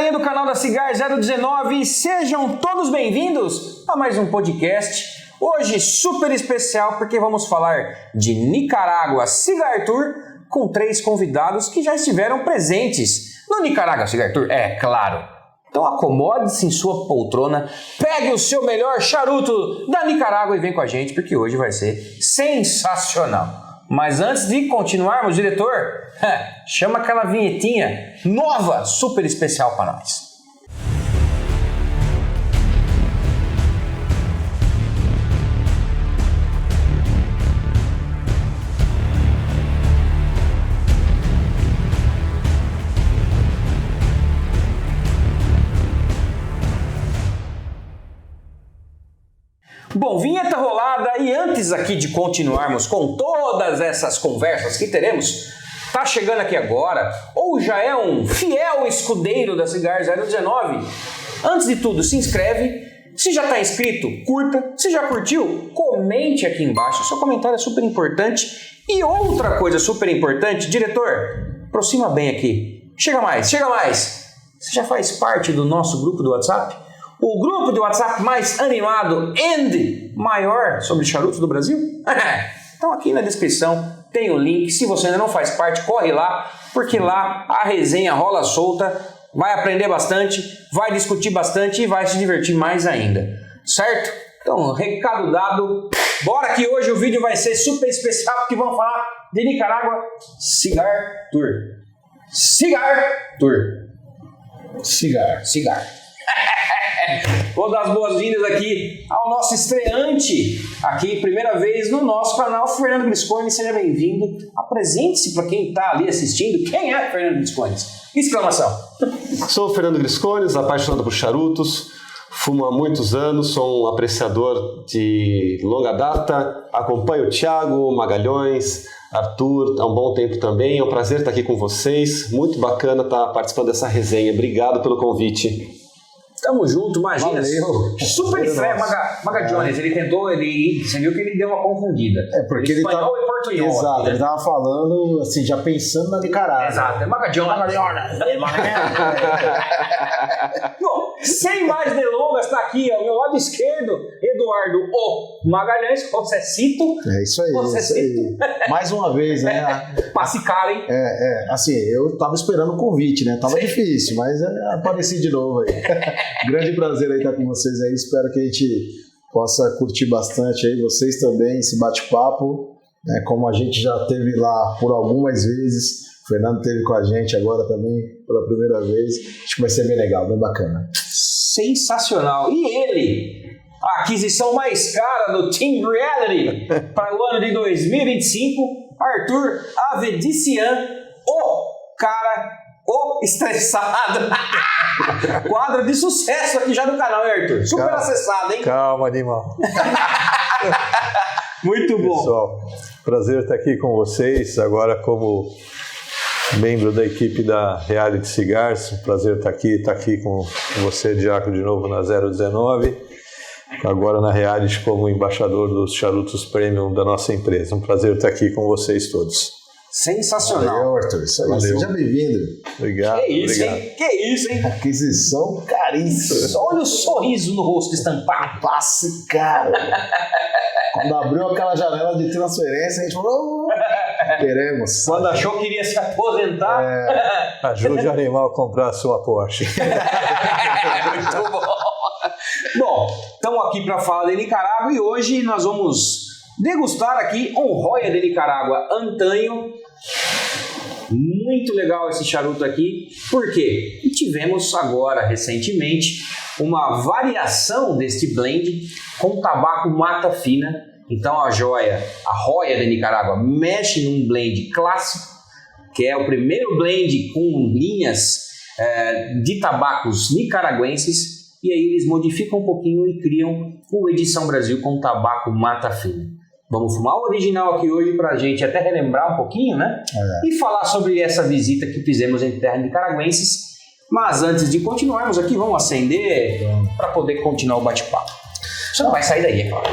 galerinha do canal da Cigar 019, sejam todos bem-vindos a mais um podcast. Hoje super especial porque vamos falar de Nicarágua Cigar Tour com 3 convidados que já estiveram presentes no Nicarágua Cigar Tour, é claro. Então acomode-se em sua poltrona, pegue o seu melhor charuto da Nicarágua e vem com a gente porque hoje vai ser sensacional. Mas antes de continuarmos, diretor, chama aquela vinhetinha nova, super especial para nós. Bom, vinheta rolada e antes aqui de continuarmos com todas essas conversas que teremos, tá chegando aqui agora ou já é um fiel escudeiro da Cigar 019, antes de tudo se inscreve, se já está inscrito, curta, se já curtiu, comente aqui embaixo, seu comentário é super importante. E outra coisa super importante, diretor, aproxima bem aqui, chega mais, você já faz parte do nosso grupo do WhatsApp? O grupo de WhatsApp mais animado e maior sobre charutos do Brasil? Então aqui na descrição tem o link. Se você ainda não faz parte, corre lá, porque lá a resenha rola solta, vai aprender bastante, vai discutir bastante e vai se divertir mais ainda. Certo? Então, recado dado. Bora que hoje o vídeo vai ser super especial, porque vamos falar de Nicarágua Cigar Tour. Cigar Tour. Cigar. Vou dar as boas-vindas aqui ao nosso estreante, aqui, primeira vez no nosso canal, Fernando Grisconi, seja bem-vindo. Apresente-se para quem está ali assistindo. Quem é Fernando Grisconi? Exclamação. Sou o Fernando Grisconi, apaixonado por charutos, fumo há muitos anos, sou um apreciador de longa data, acompanho o Thiago, Magalhães, Arthur, há um bom tempo também. É um prazer estar aqui com vocês, muito bacana estar participando dessa resenha. Obrigado pelo convite. Tamo junto, imagina. Valeu. Super estreia, Maga Jones. Ele tentou, você viu que ele deu uma confundida. É porque ele espanhol e portunhol. Exato, né? ele tava falando, assim, já pensando na Nicarágua. Exato, é Maga Jones. Bom, sem mais delongas, tá aqui ao meu lado esquerdo, Eduardo O. Magalhães, Josecito. É isso aí, Josecito. Mais uma vez, né? Passe cara, hein? Assim, eu tava esperando o convite, né? Tava difícil, mas apareci de novo aí. Grande prazer aí estar com vocês aí, espero que a gente possa curtir bastante aí, vocês também, esse bate-papo, né? Como a gente já teve lá por algumas vezes, o Fernando teve com a gente agora também pela primeira vez, acho que vai ser bem legal, bem bacana. Sensacional! E ele, a aquisição mais cara do Team Reality para o ano de 2025, Arthur Avedician, o estressado. Quadro de sucesso aqui já no canal, hein, Arthur? Super acessado, hein? Calma, animal. Muito bom. Pessoal, prazer estar aqui com vocês, agora como membro da equipe da Reality Cigars. Prazer estar aqui com você, Diaco, de novo na 019. Agora na Reality como embaixador dos charutos premium da nossa empresa. Um prazer estar aqui com vocês todos. Sensacional. Valeu, Arthur. Isso aí. Valeu. Seja bem-vindo. Obrigado. Que isso, obrigado. hein? Que isso, hein? Aquisição caríssima. Olha o sorriso no rosto estampado. Passe caro. Quando abriu aquela janela de transferência, a gente falou, queremos. Quando achou que iria se aposentar. Ajude o animal a comprar a sua Porsche. Muito bom. Bom, estamos aqui para falar de Nicarágua e hoje nós vamos degustar aqui um Joya de Nicarágua Antanho. Muito legal esse charuto aqui, porque tivemos agora, recentemente, uma variação deste blend com tabaco mata fina. Então a Joya de Nicarágua mexe num blend clássico, que é o primeiro blend com linhas de tabacos nicaragüenses, e aí eles modificam um pouquinho e criam o Edição Brasil com tabaco mata fina. Vamos fumar o original aqui hoje pra gente até relembrar um pouquinho, né? E falar sobre essa visita que fizemos em terras nicaragüenses. Mas antes de continuarmos aqui, vamos acender para poder continuar o bate-papo. Você não vai sair daí, é claro.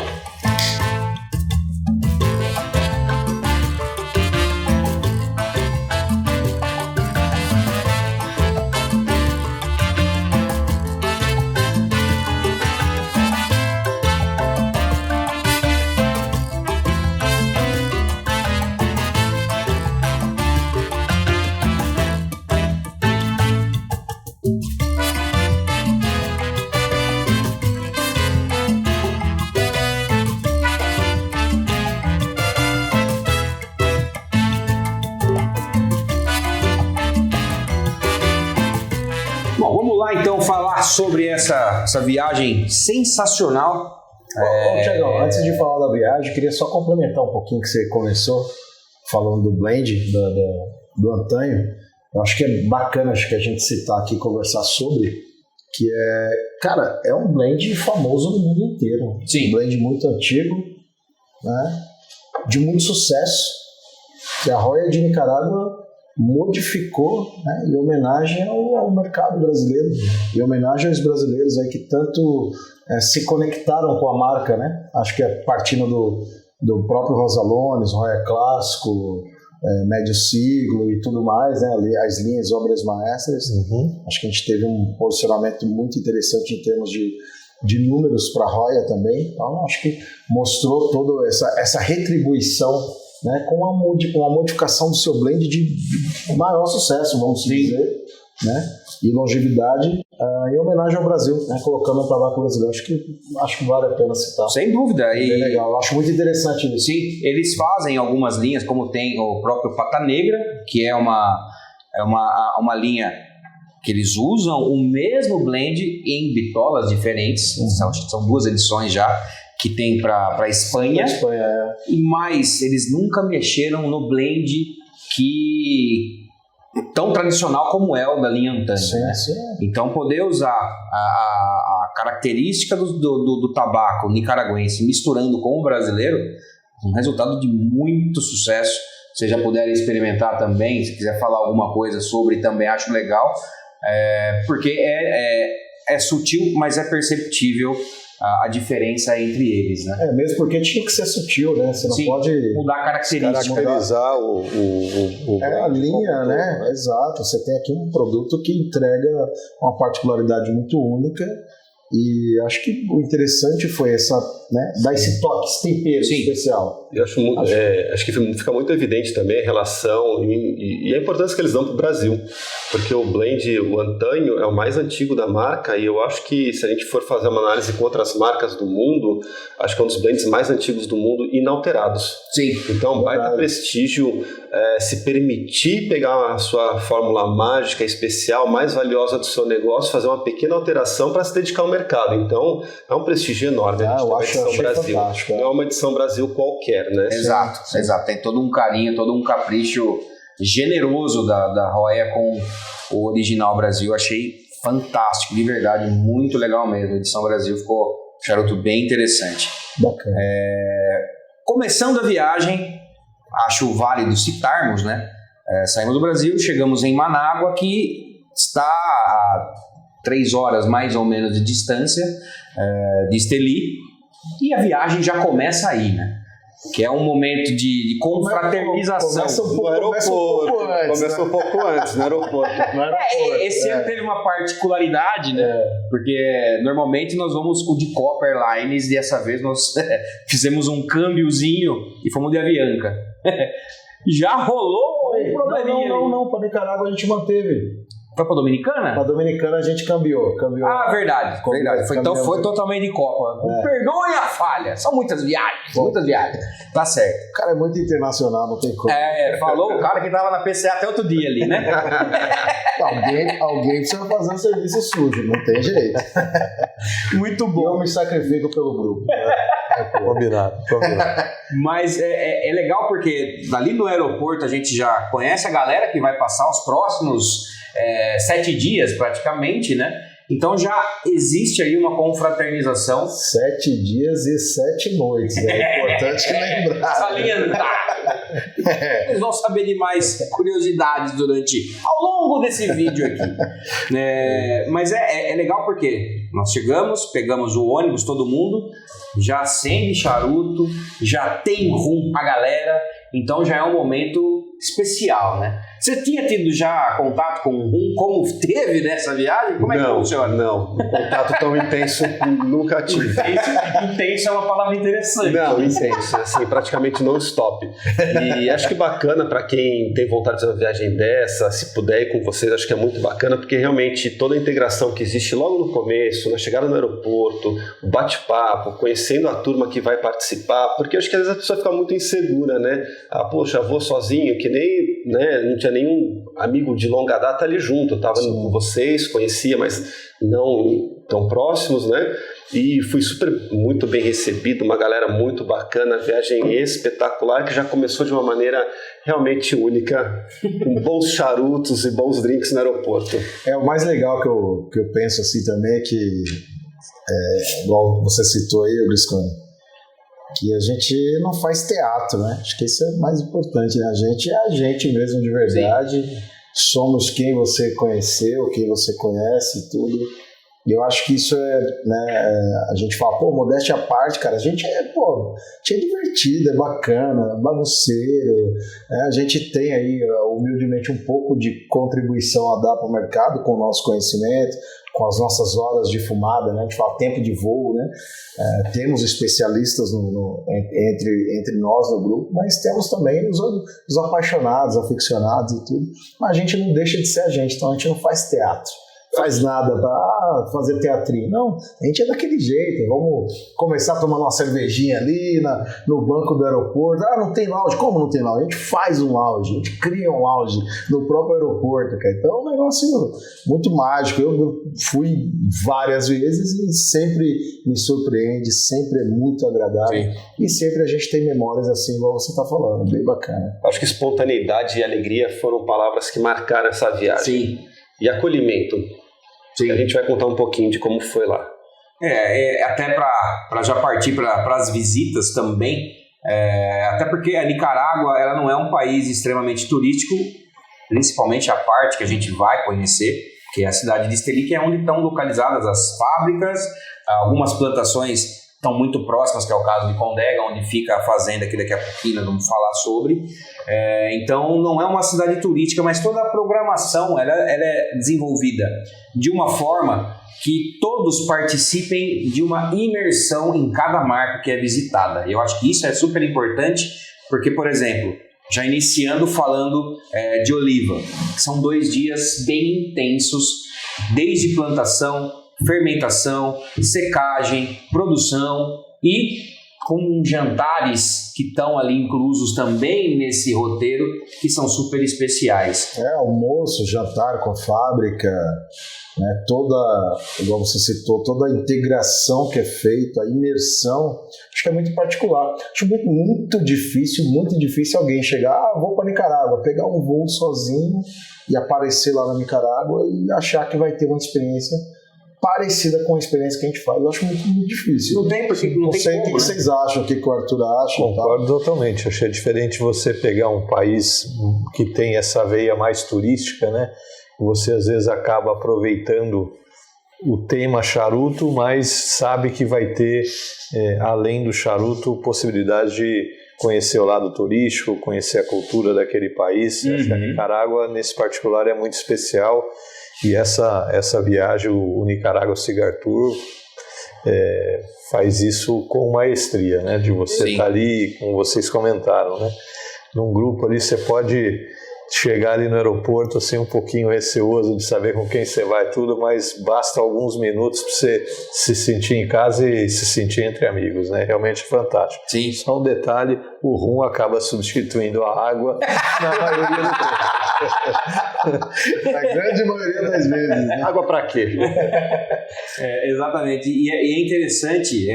Bom, vamos lá então falar sobre essa viagem sensacional. Tiagão, antes de falar da viagem, queria só complementar um pouquinho que você começou falando do blend, do Antanho. Eu acho que é bacana que a gente citar aqui e conversar sobre, que cara, é um blend famoso no mundo inteiro. Sim. Um blend muito antigo, né, de muito sucesso, que a Roya de Nicarágua modificou, né, em homenagem ao mercado brasileiro, em homenagem aos brasileiros aí que tanto se conectaram com a marca, né? Acho que partindo do próprio Rosalones, Roya Clássico, Médio Siglo e tudo mais, né? As linhas Obras Maestras. Acho que a gente teve um posicionamento muito interessante em termos de números para a Roya também. Então, acho que mostrou toda essa retribuição, né? Com uma modificação do seu blend de maior sucesso, vamos dizer, né? E longevidade em homenagem ao Brasil, né? Colocando um tabaco brasileiro. Acho que vale a pena citar. Sem dúvida. Bem legal, eu acho muito interessante isso. Sim, eles fazem algumas linhas, como tem o próprio Pata Negra, que é uma linha que eles usam o mesmo blend em bitolas diferentes. São 2 edições já que tem para a Espanha. Mas eles nunca mexeram no blend tão tradicional como é o da linha Antanho. Né? Então, poder usar a característica do tabaco nicaragüense misturando com o brasileiro, um resultado de muito sucesso. Se já puderem experimentar também, se quiser falar alguma coisa sobre, também acho legal, porque é sutil, mas é perceptível a diferença entre eles, né? Mesmo porque tinha que ser sutil, né? Você não pode mudar a característica. Caracterizar o a linha, né? Exato. Você tem aqui um produto que entrega uma particularidade muito única e acho que o interessante foi dar esse toque, esse tempero especial. Eu acho que fica muito evidente também a relação e a importância que eles dão para o Brasil, porque o blend, o Antanho, é o mais antigo da marca e eu acho que se a gente for fazer uma análise com outras marcas do mundo, acho que é um dos blends mais antigos do mundo inalterados. Sim. Então, baita prestígio se permitir pegar a sua fórmula mágica especial, mais valiosa do seu negócio, fazer uma pequena alteração para se dedicar ao mercado. Então, é um prestígio enorme. Eu acho Brasil. Não é uma edição Brasil qualquer, né? Exato. Tem todo um carinho, todo um capricho generoso da Roya com o original Brasil. Achei fantástico, de verdade, muito legal mesmo. A edição Brasil ficou um charuto bem interessante. Bacana. Começando a viagem, acho válido citarmos, né? Saímos do Brasil, chegamos em Manágua, que está a 3 horas mais ou menos de distância de Esteli. E a viagem já começa aí, né? Que é um momento de confraternização. Começa um pouco antes, no aeroporto. Esse ano teve uma particularidade, né? Porque normalmente nós vamos de Copa Airlines e dessa vez nós fizemos um câmbiozinho e fomos de Avianca. Já rolou um probleminha. Não, para Nicarágua a gente manteve. Foi pra Dominicana? Pra Dominicana a gente cambiou. Verdade. Então foi totalmente de Copa. Perdoem a falha. São muitas viagens. Tá certo. O cara é muito internacional, não tem como. Falou o cara que tava na PCA até outro dia ali, né? Alguém precisa fazer um serviço sujo, não tem jeito. Muito bom. Eu me sacrifico pelo grupo. Combinado. Mas é legal porque ali no aeroporto a gente já conhece a galera que vai passar os próximos 7 dias praticamente, né? Então já existe aí uma confraternização. 7 dias e 7 noites, é importante lembrar. Salientar. Eles vão saber de mais curiosidades ao longo desse vídeo aqui. Mas é legal porque nós chegamos, pegamos o ônibus, todo mundo, já acende charuto, já tem rum pra galera, então já é um momento especial, né? Você tinha tido já contato com o rum, como teve nessa viagem? Como é que funciona? Não, contato tão intenso nunca tive. Intenso é uma palavra interessante. Não, intenso, assim, praticamente non-stop. E acho que bacana para quem tem vontade de fazer uma viagem dessa, se puder ir com vocês, acho que é muito bacana, porque realmente toda a integração que existe logo no começo, na chegada no aeroporto, o bate-papo, conhecendo a turma que vai participar, porque acho que às vezes a pessoa fica muito insegura, né? Poxa, vou sozinho, que nem né, não tinha nenhum amigo de longa data ali junto. Eu estava com vocês, conhecia, mas não tão próximos, né? E fui muito bem recebido, uma galera muito bacana, viagem espetacular, que já começou de uma maneira realmente única, com bons charutos e bons drinks no aeroporto. O mais legal que eu penso assim também é que, igual você citou aí, Griscone, que a gente não faz teatro, né? Acho que isso é o mais importante, né? A gente é a gente mesmo de verdade, somos quem você conheceu, quem você conhece e tudo. E eu acho que isso a gente fala, modéstia à parte, cara, a gente é divertido, é bacana, bagunceiro, a gente tem aí, humildemente, um pouco de contribuição a dar para o mercado com o nosso conhecimento, com as nossas horas de fumada, né? A gente fala tempo de voo, né? Temos especialistas entre nós no grupo, mas temos também os apaixonados, aficionados e tudo, mas a gente não deixa de ser a gente, então a gente não faz teatro. Faz nada para fazer teatrinho. Não, a gente é daquele jeito. Vamos começar tomando uma cervejinha ali no banco do aeroporto. Não tem lounge. Como não tem lounge? A gente faz um lounge, a gente cria um lounge no próprio aeroporto, cara. Então é um negócio muito mágico. Eu fui várias vezes e sempre me surpreende, sempre é muito agradável. Sim. E sempre a gente tem memórias assim, igual você está falando, bem bacana. Acho que espontaneidade e alegria foram palavras que marcaram essa viagem. Sim. E acolhimento. Sim. A gente vai contar um pouquinho de como foi lá. Até para já partir para as visitas também, até porque a Nicarágua ela não é um país extremamente turístico, principalmente a parte que a gente vai conhecer, que é a cidade de Estelí, que é onde estão localizadas as fábricas, algumas plantações estão muito próximas, que é o caso de Condega, onde fica a fazenda, que daqui a pouquinho nós vamos falar sobre. Então não é uma cidade turística, mas toda a programação ela é desenvolvida de uma forma que todos participem de uma imersão em cada marca que é visitada. Eu acho que isso é super importante, porque, por exemplo, já iniciando falando de oliva, que são 2 dias bem intensos, desde plantação, fermentação, secagem, produção e com jantares que estão ali inclusos também nesse roteiro, que são super especiais. Almoço, jantar com a fábrica, né, igual você citou, toda a integração que é feita, a imersão, acho que é muito particular. Acho muito difícil alguém chegar, vou para Nicarágua, pegar um voo sozinho e aparecer lá na Nicarágua e achar que vai ter uma experiência parecida com a experiência que a gente faz. Eu acho muito difícil. Não tem, porque não tem sei o que vocês acham, o que o Arthur acha. Concordo totalmente. Achei diferente você pegar um país que tem essa veia mais turística, né? Você às vezes acaba aproveitando o tema charuto, mas sabe que vai ter, além do charuto, possibilidade de conhecer o lado turístico, conhecer a cultura daquele país. Acho que a Nicarágua, nesse particular, é muito especial. E essa viagem, o Nicarágua Cigar Tour, faz isso com maestria, né? De você estar ali, como vocês comentaram, né? Num grupo ali, você pode chegar ali no aeroporto assim um pouquinho receoso de saber com quem você vai tudo, mas basta alguns minutos para você se sentir em casa e se sentir entre amigos, né? Realmente fantástico. Sim. Só um detalhe, o rum acaba substituindo a água na maioria do tempo. A grande maioria das vezes, né? Água para quê? Exatamente. E é interessante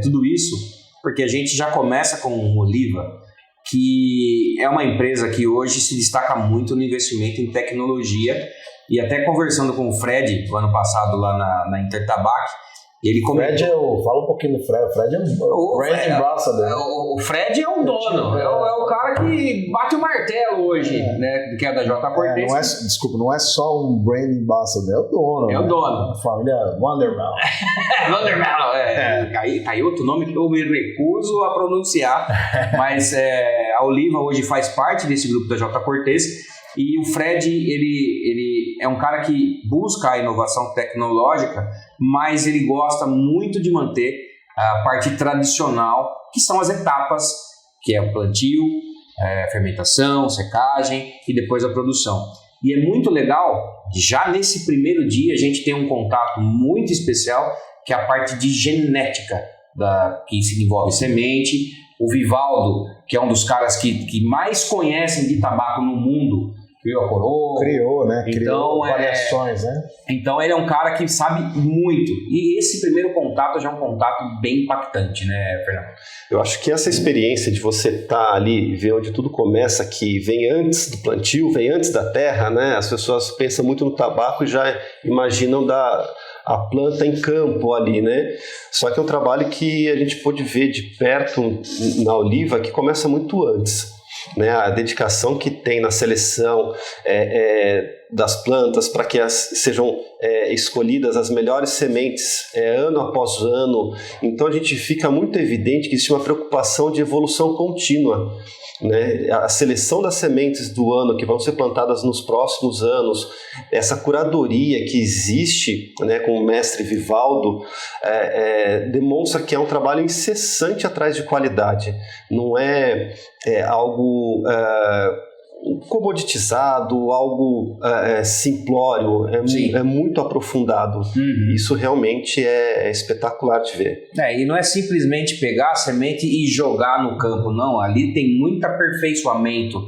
tudo isso, porque a gente já começa com Oliva, que é uma empresa que hoje se destaca muito no investimento em tecnologia, e até conversando com o Fred, o ano passado lá na Intertabac, ele comentou... Fala um pouquinho do Fred. O Fred é o brand ambassador. O Fred é o dono, é o cara que bate o martelo hoje, né, que é da J. Cortez. Não é só um brand ambassador, é o dono. É o dono. A família Vanderbilt. Tá aí outro nome que eu me recuso a pronunciar, mas a Oliva hoje faz parte desse grupo da J. Cortez, e o Fred, ele é um cara que busca a inovação tecnológica, mas ele gosta muito de manter a parte tradicional, que são as etapas, que é o plantio, fermentação, secagem e depois a produção. E é muito legal, já nesse primeiro dia a gente tem um contato muito especial, que é a parte de genética, que se envolve semente, O Vivaldo, que é um dos caras que mais conhecem de tabaco no mundo, criou a coroa. Criou, né? Então, Criou variações, né? Então ele é um cara que sabe muito. E esse primeiro contato já é um contato bem impactante, né, Fernando? Eu acho que essa experiência de você estar ali e ver onde tudo começa, que vem antes do plantio, vem antes da terra, né? As pessoas pensam muito no tabaco e já imaginam a planta em campo ali, né? Só que é um trabalho que a gente pôde ver de perto na oliva que começa muito antes. Né, a dedicação que tem na seleção das plantas para que sejam escolhidas as melhores sementes ano após ano. Então a gente fica muito evidente que existe uma preocupação de evolução contínua. Né? A seleção das sementes do ano que vão ser plantadas nos próximos anos, essa curadoria que existe, né, com o mestre Vivaldo, demonstra que é um trabalho incessante atrás de qualidade. Não é algo comoditizado, algo simplório, é muito aprofundado. Uhum. Isso realmente é espetacular de ver. E não é simplesmente pegar a semente e jogar no campo, não. Ali tem muito aperfeiçoamento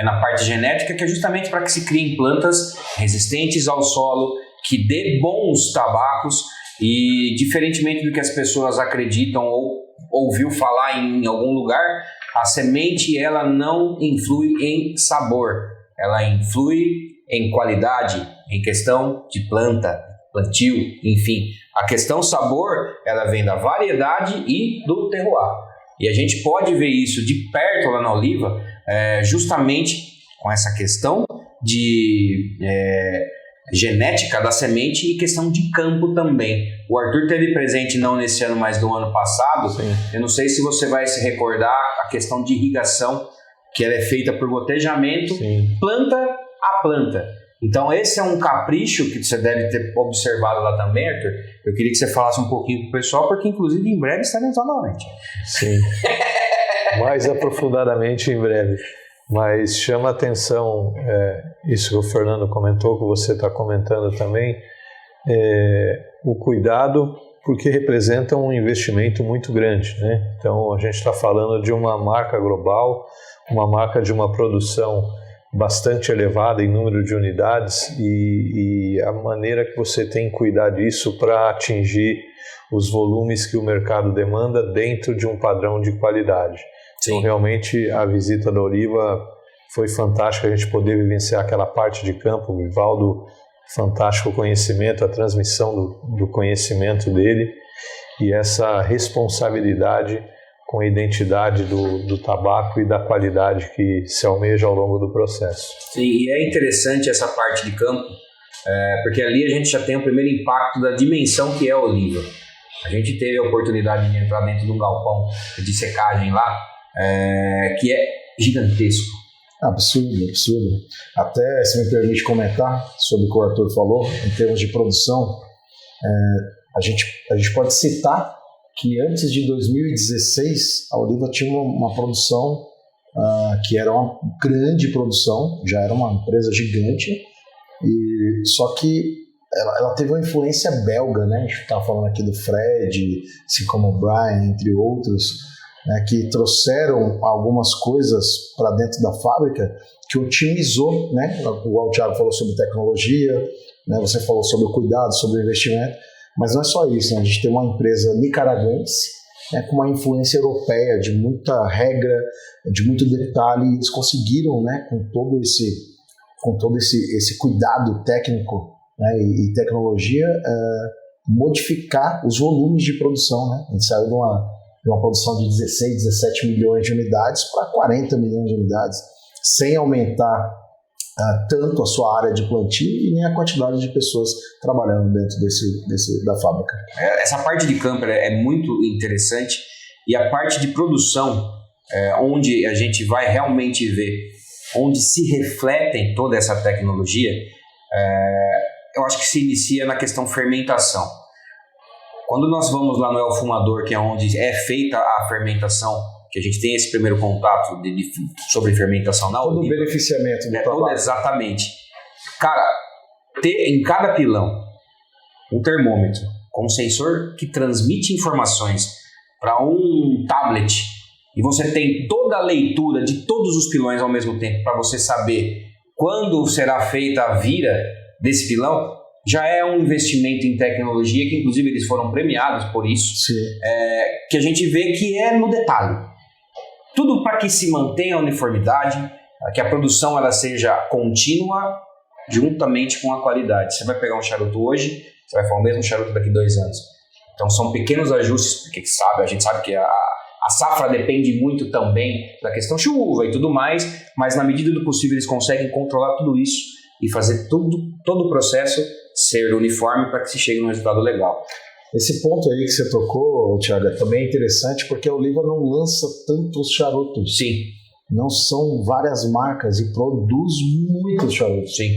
na parte genética, que é justamente para que se criem plantas resistentes ao solo, que dê bons tabacos, e diferentemente do que as pessoas acreditam ou ouviu falar em algum lugar, a semente ela não influi em sabor, ela influi em qualidade, em questão de planta, plantio, enfim. A questão sabor, ela vem da variedade e do terroir. E a gente pode ver isso de perto lá na oliva, justamente com essa questão de genética da semente e questão de campo também. O Arthur teve presente não nesse ano, mas no ano passado. Sim. Eu não sei se você vai se recordar a questão de irrigação, que ela é feita por gotejamento, Sim. planta a planta. Então esse é um capricho que você deve ter observado lá também, Arthur. Eu queria que você falasse um pouquinho pro pessoal, porque inclusive em breve estaremos lá novamente. Sim. Mais aprofundadamente em breve. Mas chama a atenção isso que o Fernando comentou, que você está comentando também, o cuidado, porque representa um investimento muito grande, né? Então a gente está falando de uma marca global, uma marca de uma produção bastante elevada em número de unidades e a maneira que você tem que cuidar disso para atingir os volumes que o mercado demanda dentro de um padrão de qualidade. Sim. Então, realmente, a visita da Oliva foi fantástica, a gente poder vivenciar aquela parte de campo, o Vivaldo, fantástico conhecimento, a transmissão do conhecimento dele e essa responsabilidade com a identidade do tabaco e da qualidade que se almeja ao longo do processo. Sim, e é interessante essa parte de campo, porque ali a gente já tem o primeiro impacto da dimensão que é a oliva. A gente teve a oportunidade de entrar dentro de um galpão de secagem lá, que é gigantesco. Absurdo. Até, se me permite comentar sobre o que o Arthur falou, em termos de produção, a gente pode citar que antes de 2016, a Oliva tinha uma produção que era uma grande produção, já era uma empresa gigante, só que ela teve uma influência belga, né? A gente estava falando aqui do Fred, assim como o Brian, entre outros, né, que trouxeram algumas coisas para dentro da fábrica que otimizou, né? O Thiago falou sobre tecnologia, né? Você falou sobre o cuidado, sobre o investimento, mas não é só isso, né? A gente tem uma empresa nicaragüense, né, com uma influência europeia de muita regra, de muito detalhe, e eles conseguiram, né, com todo esse cuidado técnico, né, e tecnologia, modificar os volumes de produção, né? A gente saiu de uma produção de 16, 17 milhões de unidades para 40 milhões de unidades, sem aumentar tanto a sua área de plantio e nem a quantidade de pessoas trabalhando dentro da fábrica. Essa parte de campo é muito interessante, e a parte de produção, onde a gente vai realmente ver, onde se refletem toda essa tecnologia, eu acho que se inicia na questão fermentação. Quando nós vamos lá no El Fumador, que é onde é feita a fermentação, que a gente tem esse primeiro contato sobre fermentação na oliva. Todo o beneficiamento do tabaco. Exatamente. Cara, ter em cada pilão um termômetro com um sensor que transmite informações para um tablet e você tem toda a leitura de todos os pilões ao mesmo tempo para você saber quando será feita a vira desse pilão, já é um investimento em tecnologia, que inclusive eles foram premiados por isso, que a gente vê que é no detalhe. Tudo para que se mantenha a uniformidade, que a produção ela seja contínua, juntamente com a qualidade. Você vai pegar um charuto hoje, você vai falar o mesmo charuto daqui 2 anos. Então são pequenos ajustes, porque a gente sabe que a safra depende muito também da questão chuva e tudo mais, mas na medida do possível eles conseguem controlar tudo isso e fazer todo o processo ser uniforme para que se chegue num resultado legal. Esse ponto aí que você tocou, Thiago, é também interessante porque a Oliva não lança tantos charutos. Sim. Não são várias marcas e produz muitos charutos. Sim.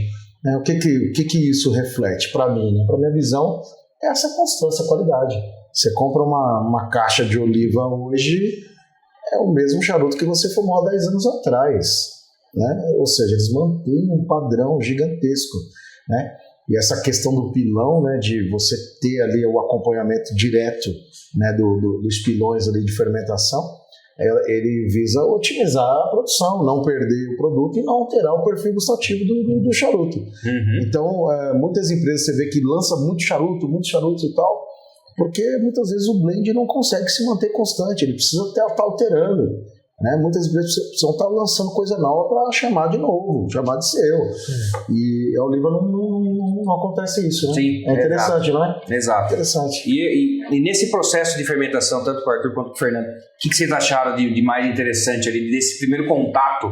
O que isso reflete para mim? Né? Para minha visão, é essa constância, qualidade. Você compra uma caixa de Oliva hoje, é o mesmo charuto que você fumou há 10 anos atrás. Né? Ou seja, eles mantêm um padrão gigantesco. Né? E essa questão do pilão, né, de você ter ali o acompanhamento direto, né, dos pilões ali de fermentação, ele visa otimizar a produção, não perder o produto e não alterar o perfil gustativo do charuto. Uhum. Então, muitas empresas você vê que lança muitos charutos e tal, porque muitas vezes o blend não consegue se manter constante, ele precisa estar alterando. Né? Muitas vezes precisam estar lançando coisa nova para chamar de novo, chamar de seu. E a Oliva não acontece isso, né? Sim, é interessante, não é? Exato. Interessante. E nesse processo de fermentação, tanto para o Arthur quanto para o Fernando, o que vocês acharam de mais interessante ali, desse primeiro contato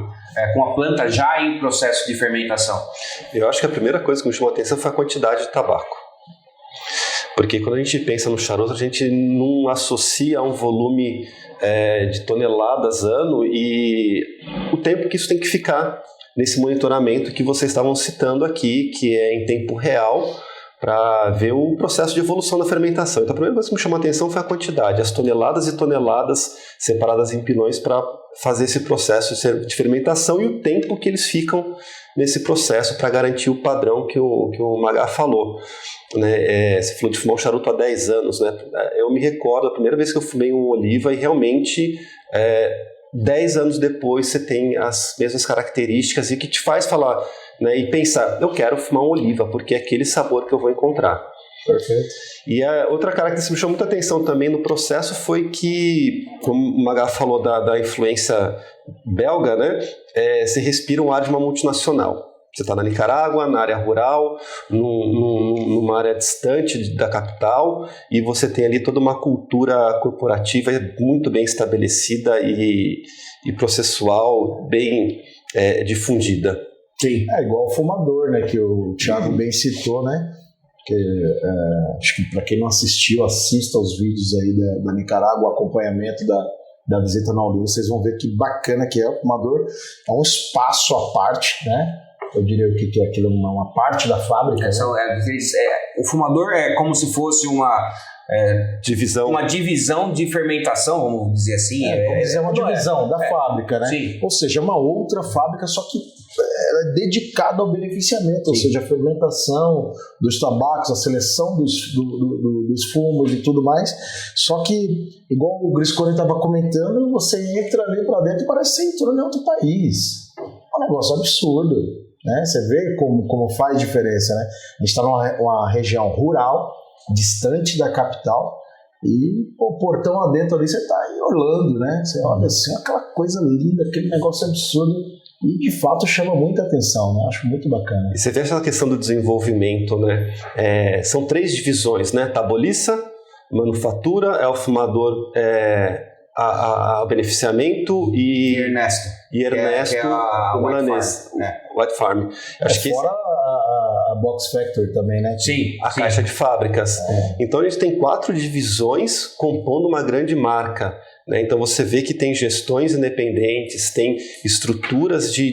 com a planta já em processo de fermentação? Eu acho que a primeira coisa que me chamou a atenção foi a quantidade de tabaco. Porque quando a gente pensa no charuto, a gente não associa a um volume de toneladas ano e o tempo que isso tem que ficar nesse monitoramento que vocês estavam citando aqui, que é em tempo real, para ver o processo de evolução da fermentação. Então a primeira coisa que me chamou a atenção foi a quantidade, as toneladas e toneladas separadas em pilões para fazer esse processo de fermentação e o tempo que eles ficam nesse processo para garantir o padrão que o Magá falou. Né? Você falou de fumar um charuto há 10 anos, né? Eu me recordo a primeira vez que eu fumei um Oliva e realmente 10 anos depois você tem as mesmas características e que te faz falar, né, e pensar, eu quero fumar um Oliva porque é aquele sabor que eu vou encontrar. Perfeito. E a outra característica que me chamou muita atenção também no processo foi que, como o Magá falou da influência belga, né, você respira um ar de uma multinacional. Você está na Nicarágua, na área rural, numa área distante da capital, e você tem ali toda uma cultura corporativa muito bem estabelecida e processual bem difundida. Sim. É igual o fumador, né, que o Thiago bem citou, né? Que, acho que para quem não assistiu, assista aos vídeos aí da Nicarágua, o acompanhamento da visita na Oliva, vocês vão ver que bacana que é o fumador. É um espaço à parte, né? Eu diria o que é aquilo, uma parte da fábrica. O fumador é como se fosse uma divisão de fermentação, vamos dizer assim. É uma divisão da fábrica, né? Sim. Ou seja, é uma outra fábrica, só que ela é dedicada ao beneficiamento, ou seja, a fermentação dos tabacos, a seleção dos fumos e tudo mais. Só que, igual o Grisconi estava comentando, você entra ali para dentro e parece que você entrou em outro país. É um negócio absurdo. Né? Você vê como faz diferença, né? A gente está numa região rural, distante da capital, e o portão adentro ali, você está em Orlando, né? Você olha assim, aquela coisa linda, aquele negócio absurdo, e de fato chama muita atenção, né? Acho muito bacana. E você vê essa questão do desenvolvimento, né? São 3 divisões, né? Taboliça, manufatura, o fumador, a beneficiamento e Ernesto, que é a milanês, White Farm. Acho que fora a Box Factory também, né? Sim, a caixa de fábricas. Então a gente tem 4 divisões compondo uma grande marca. Né? Então você vê que tem gestões independentes, tem estruturas de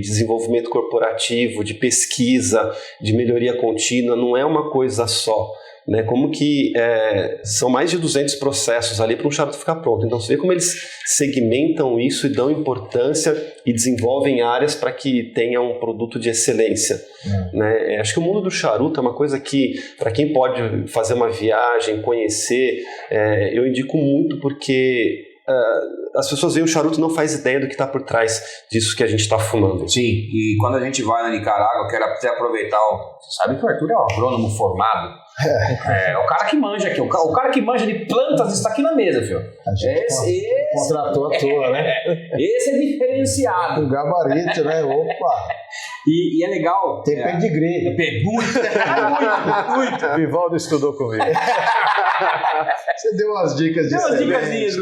desenvolvimento corporativo, de pesquisa, de melhoria contínua, não é uma coisa só. Né, como que são mais de 200 processos ali para um charuto ficar pronto. Então você vê como eles segmentam isso e dão importância e desenvolvem áreas para que tenha um produto de excelência. Né? Acho que o mundo do charuto é uma coisa que, para quem pode fazer uma viagem, conhecer, eu indico muito porque as pessoas veem o charuto e não faz ideia do que está por trás disso que a gente está fumando. Sim, e quando a gente vai na Nicarágua, eu quero até aproveitar, você sabe que o Arthur é um agrônomo formado, é o cara que manja aqui, o cara que manja de plantas está aqui na mesa, filho. Esse contratou à toa, né? Esse é diferenciado. O gabarito, né? Opa! E é legal. Tem pedigree. Muito. Vivaldo estudou comigo. Você deu umas dicas de Deu umas dicasinhas,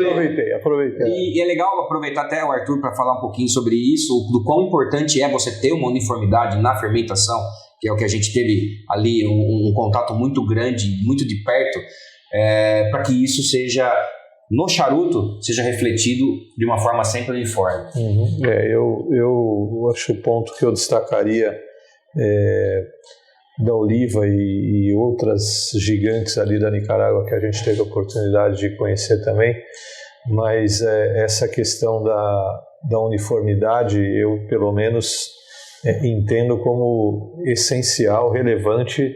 Aproveitei. E é legal aproveitar até o Arthur para falar um pouquinho sobre isso, do quão importante é você ter uma uniformidade na fermentação, que é o que a gente teve ali, um contato muito grande, muito de perto, para que isso seja, no charuto, seja refletido de uma forma sempre uniforme. Eu acho o ponto que eu destacaria da Oliva e outras gigantes ali da Nicarágua que a gente teve a oportunidade de conhecer também, mas essa questão da uniformidade eu pelo menos entendo como essencial, relevante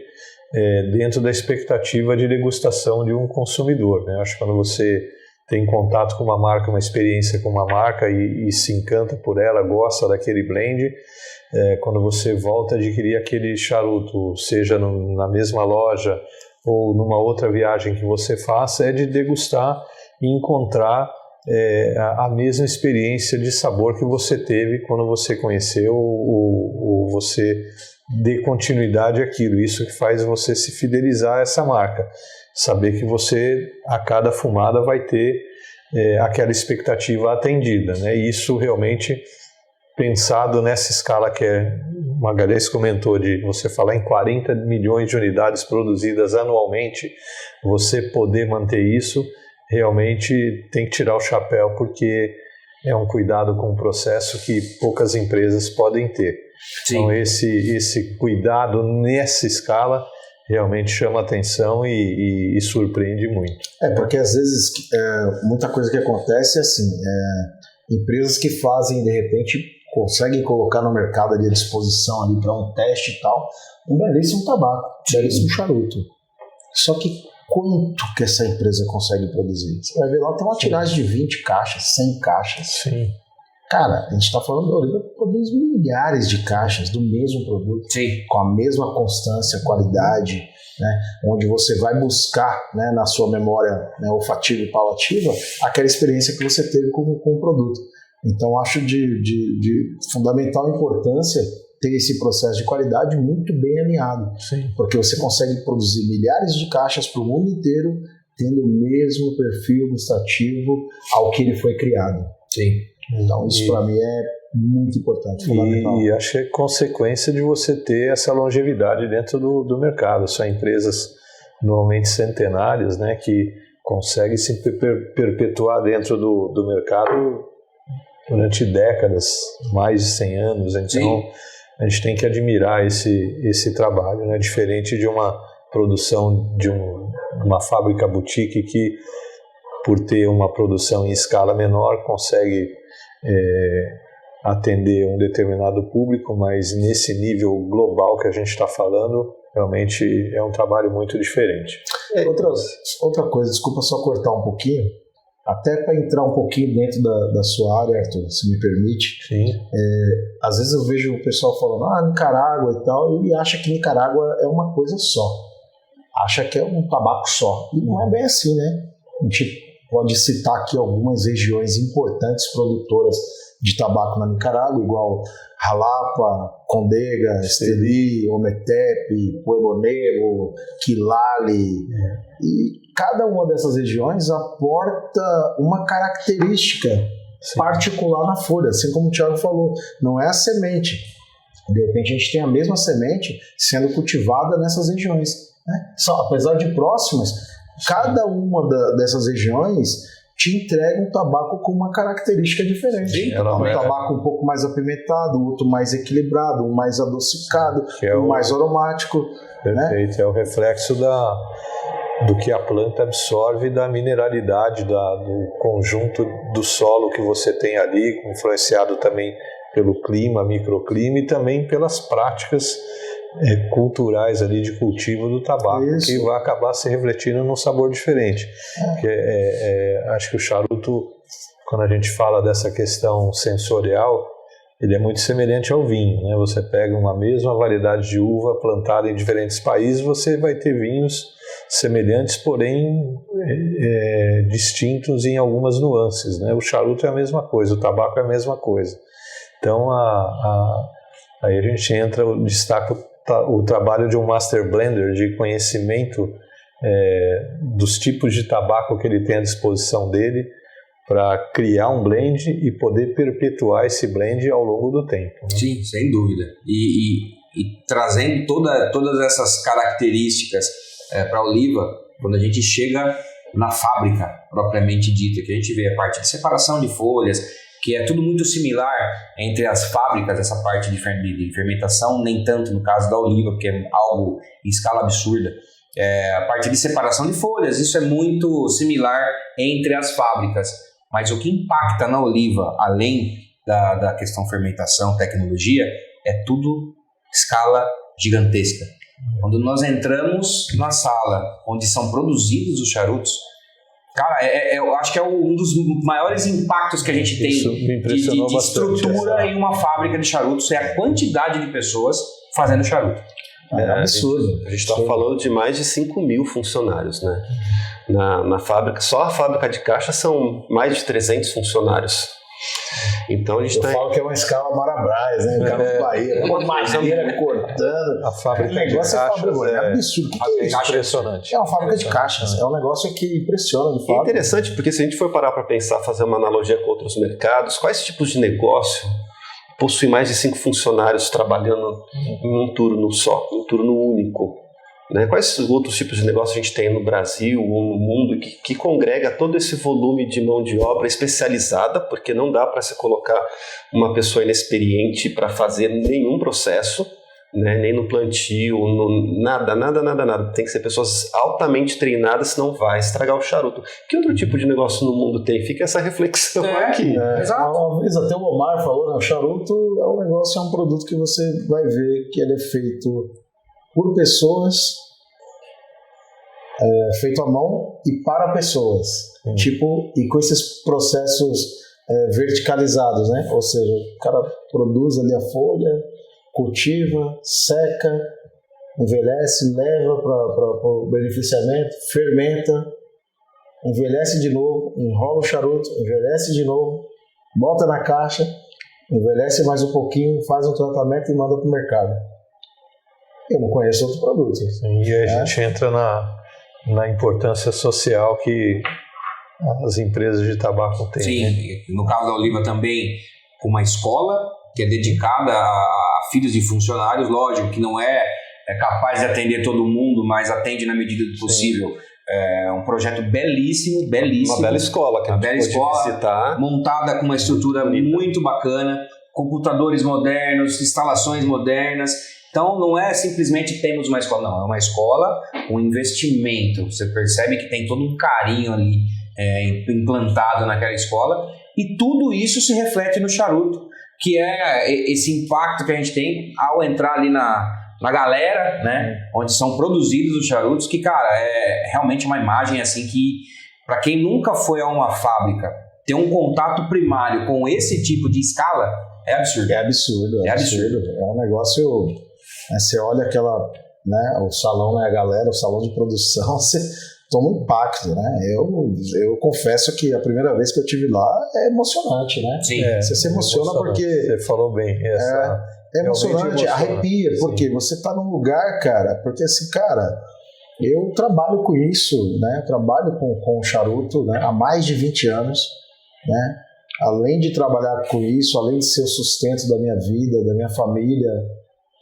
dentro da expectativa de degustação de um consumidor, né? Acho que quando você tem contato com uma marca, uma experiência com uma marca e se encanta por ela, gosta daquele blend, quando você volta a adquirir aquele charuto, seja na mesma loja ou numa outra viagem que você faça, é de degustar e encontrar a mesma experiência de sabor que você teve quando você conheceu ou você dê continuidade àquilo. Isso que faz você se fidelizar a essa marca. Saber que você, a cada fumada, vai ter aquela expectativa atendida, né? E isso realmente, pensado nessa escala que o Magalhães comentou, de você falar em 40 milhões de unidades produzidas anualmente, você poder manter isso, realmente tem que tirar o chapéu, porque é um cuidado com o processo que poucas empresas podem ter. Sim. Então esse cuidado nessa escala realmente chama atenção e surpreende muito. Porque às vezes muita coisa que acontece é assim, empresas que fazem, de repente, conseguem colocar no mercado ali à disposição ali para um teste e tal, um belíssimo tabaco, um belíssimo charuto. Só que quanto que essa empresa consegue produzir? Você vai ver lá, tem uma tiragem de 20 caixas, 100 caixas. Sim. Cara, a gente está falando da Oliva, produz milhares de caixas do mesmo produto, sim, com a mesma constância, qualidade, né, onde você vai buscar, né, na sua memória, né, olfativa e palativa aquela experiência que você teve com o produto. Então, acho de fundamental importância ter esse processo de qualidade muito bem alinhado. Sim. Porque você consegue produzir milhares de caixas para o mundo inteiro tendo o mesmo perfil gustativo ao que ele foi criado. Sim. Então, isso para mim é muito importante, fundamental. E acho que é consequência de você ter essa longevidade dentro do mercado. São empresas normalmente centenárias, né, que conseguem se perpetuar dentro do mercado durante décadas, mais de 100 anos. Então, sim, a gente tem que admirar esse trabalho, né, diferente de uma produção de uma fábrica boutique que, por ter uma produção em escala menor, consegue atender um determinado público, mas nesse nível global que a gente está falando, realmente é um trabalho muito diferente. Outra coisa, desculpa só cortar um pouquinho, até para entrar um pouquinho dentro da sua área, Arthur, se me permite. Sim. Às vezes eu vejo o pessoal falando, Nicarágua e tal, e acha que Nicarágua é uma coisa só. Acha que é um tabaco só. E não é bem assim, né? A gente pode citar aqui algumas regiões importantes produtoras de tabaco na Nicarágua, igual Jalapa, Condega, Estelí, Ometepe, Pueblo Negro, Quilali. E cada uma dessas regiões aporta uma característica, sim, particular na folha, assim como o Thiago falou, não é a semente. De repente a gente tem a mesma semente sendo cultivada nessas regiões, né? Apesar de próximas, cada uma dessas regiões te entrega um tabaco com uma característica diferente. Sim, um tabaco um pouco mais apimentado, outro mais equilibrado, um mais adocicado, um mais aromático. Perfeito, né? É o reflexo do que a planta absorve, da mineralidade, do conjunto do solo que você tem ali, influenciado também pelo clima, microclima, e também pelas práticas culturais ali de cultivo do tabaco, que vai acabar se refletindo num sabor diferente. Acho que o charuto, quando a gente fala dessa questão sensorial, ele é muito semelhante ao vinho, né? Você pega uma mesma variedade de uva plantada em diferentes países, você vai ter vinhos semelhantes, porém distintos em algumas nuances, né? O charuto é a mesma coisa, o tabaco é a mesma coisa. Então, aí a gente destaca o trabalho de um master blender, de conhecimento dos tipos de tabaco que ele tem à disposição dele, para criar um blend e poder perpetuar esse blend ao longo do tempo. Né? Sim, sem dúvida. E trazendo todas essas características para a oliva, quando a gente chega na fábrica propriamente dita, que a gente vê a parte de separação de folhas, que é tudo muito similar entre as fábricas, essa parte de fermentação, nem tanto no caso da oliva, porque é algo em escala absurda. A parte de separação de folhas, isso é muito similar entre as fábricas. Mas o que impacta na oliva, além da questão fermentação, tecnologia, é tudo escala gigantesca. Quando nós entramos na sala onde são produzidos os charutos, cara, eu acho que é um dos maiores impactos que a gente tem de estrutura em uma fábrica de charutos, é a quantidade de pessoas fazendo charuto. É absurdo. A gente está falando de mais de 5.000 funcionários, né? Na fábrica, só a fábrica de caixa são mais de 300 funcionários. Então a gente falo que é uma escala Marabras, né? Carlos Bahia, uma madeira cortando. A fábrica de caixas é absurdo. É impressionante. É uma fábrica de caixas. É um negócio que impressiona, de fato. É interessante, porque se a gente for parar para pensar, fazer uma analogia com outros mercados, quais tipos de negócio possuem mais de 5 funcionários trabalhando em um turno só, um turno único? Né? Quais outros tipos de negócio a gente tem no Brasil ou no mundo que congrega todo esse volume de mão de obra especializada, porque não dá para se colocar uma pessoa inexperiente para fazer nenhum processo, né? Nem no plantio, nada. Tem que ser pessoas altamente treinadas, senão vai estragar o charuto. Que outro tipo de negócio no mundo tem? Fica essa reflexão aqui. Exato. Uma vez até o Omar falou, né? O charuto é um negócio, é um produto que você vai ver que ele é feito por pessoas, feito à mão e para pessoas, tipo, e com esses processos verticalizados, né? Ou seja, o cara produz ali a folha, cultiva, seca, envelhece, leva para o beneficiamento, fermenta, envelhece de novo, enrola o charuto, envelhece de novo, bota na caixa, envelhece mais um pouquinho, faz um tratamento e manda para o mercado. Eu não conheço outro produto. E a gente entra na importância social que as empresas de tabaco têm. Sim, né? No caso da oliva também, uma escola que é dedicada a filhos de funcionários, lógico que não é capaz de atender todo mundo, mas atende na medida do possível. É um projeto belíssimo. Uma bela escola que a gente pode visitar. Montada com uma estrutura muito bacana, computadores modernos, instalações modernas. Então, não é simplesmente temos uma escola, não. É uma escola com investimento. Você percebe que tem todo um carinho ali implantado naquela escola. E tudo isso se reflete no charuto, que é esse impacto que a gente tem ao entrar ali na galera, né? Onde são produzidos os charutos, que, cara, é realmente uma imagem assim que, para quem nunca foi a uma fábrica, ter um contato primário com esse tipo de escala é absurdo. É absurdo. É um negócio... Você olha aquela, né, o salão, né, a galera, o salão de produção, você toma um impacto, né? Eu confesso que a primeira vez que eu estive lá é emocionante, né? Sim. Você se emociona porque... Você falou bem. É emocionante, arrepia, porque você está num lugar, cara, porque assim, cara, eu trabalho com isso, né? Eu trabalho com charuto, né, há mais de 20 anos, né? Além de trabalhar com isso, além de ser o sustento da minha vida, da minha família,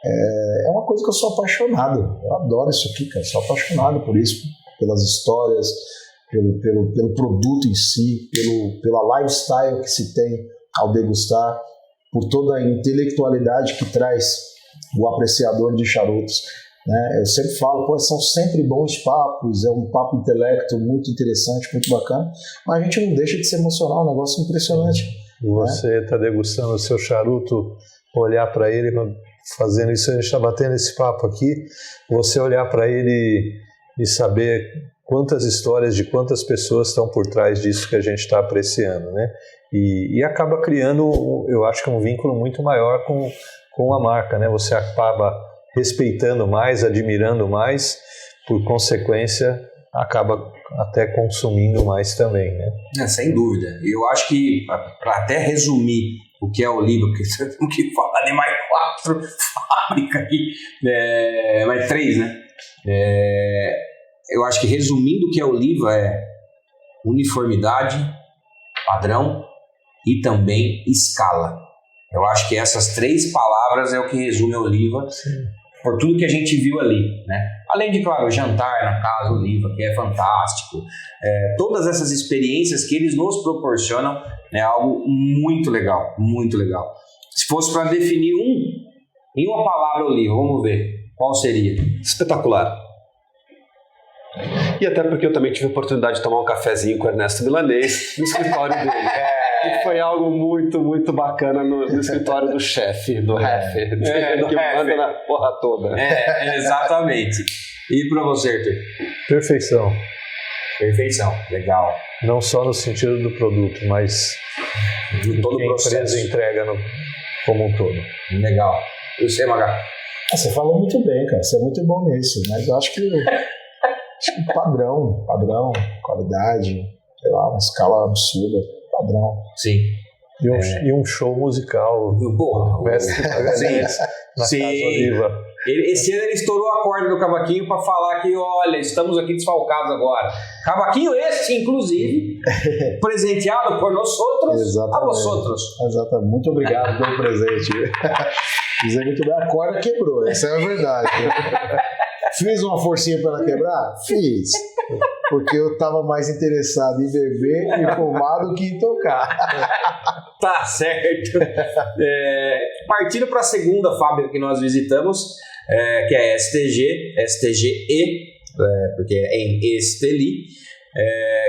é uma coisa que eu sou apaixonado. Eu adoro isso aqui, cara. Sou apaixonado por isso, pelas histórias, pelo produto em si, pela lifestyle que se tem ao degustar, por toda a intelectualidade que traz o apreciador de charutos, né? Eu sempre falo, são sempre bons papos, é um papo intelecto muito interessante, muito bacana, mas a gente não deixa de se emocionar, é um negócio impressionante. E você está degustando o seu charuto, olhar para ele, fazendo isso, a gente está batendo esse papo aqui, você olhar para ele e saber quantas histórias de quantas pessoas estão por trás disso que a gente está apreciando, né? E acaba criando, eu acho que um vínculo muito maior com a marca, né? Você acaba respeitando mais, admirando mais, por consequência, acaba até consumindo mais também, né? Sem dúvida. Eu acho que, para até resumir o que é Oliva, porque você tem que falar de mais 4 fábricas aqui, mais 3, né? Eu acho que resumindo o que é Oliva é uniformidade, padrão e também escala. Eu acho que essas 3 palavras é o que resume a Oliva. Sim. Por tudo que a gente viu ali, né? Além de, claro, o jantar na Casa Oliva, que é fantástico, todas essas experiências que eles nos proporcionam é algo muito legal, muito legal. Se fosse para definir em uma palavra Oliva, vamos ver, qual seria? Espetacular. E até porque eu também tive a oportunidade de tomar um cafezinho com o Ernesto Milanês no escritório dele. E foi algo muito, muito bacana no escritório do chefe, do Heffer, que manda na porra toda. Exatamente. E para você, Arthur? Perfeição. Perfeição, legal. Não só no sentido do produto, mas de todo o processo. A empresa entrega como um todo. Legal. E você, Maga? Você falou muito bem, cara. Você é muito bom nisso. Mas eu acho que padrão, qualidade, sei lá, uma escala absurda, padrão. Sim. E um show musical. Porra, mestre Magalhães na Casa Oliva. Esse ano ele estourou a corda do cavaquinho para falar que, olha, estamos aqui desfalcados agora. Cavaquinho esse, inclusive, presenteado por nós outros. Exatamente. A vós outros. Exatamente. Muito obrigado pelo presente. Dizer muito bem, a corda quebrou, essa é a verdade. Fiz uma forcinha para ela quebrar? Fiz. Porque eu estava mais interessado em beber e fumar do que em tocar. Tá certo. Partindo para a segunda fábrica que nós visitamos, que é a STGE, porque é em Esteli,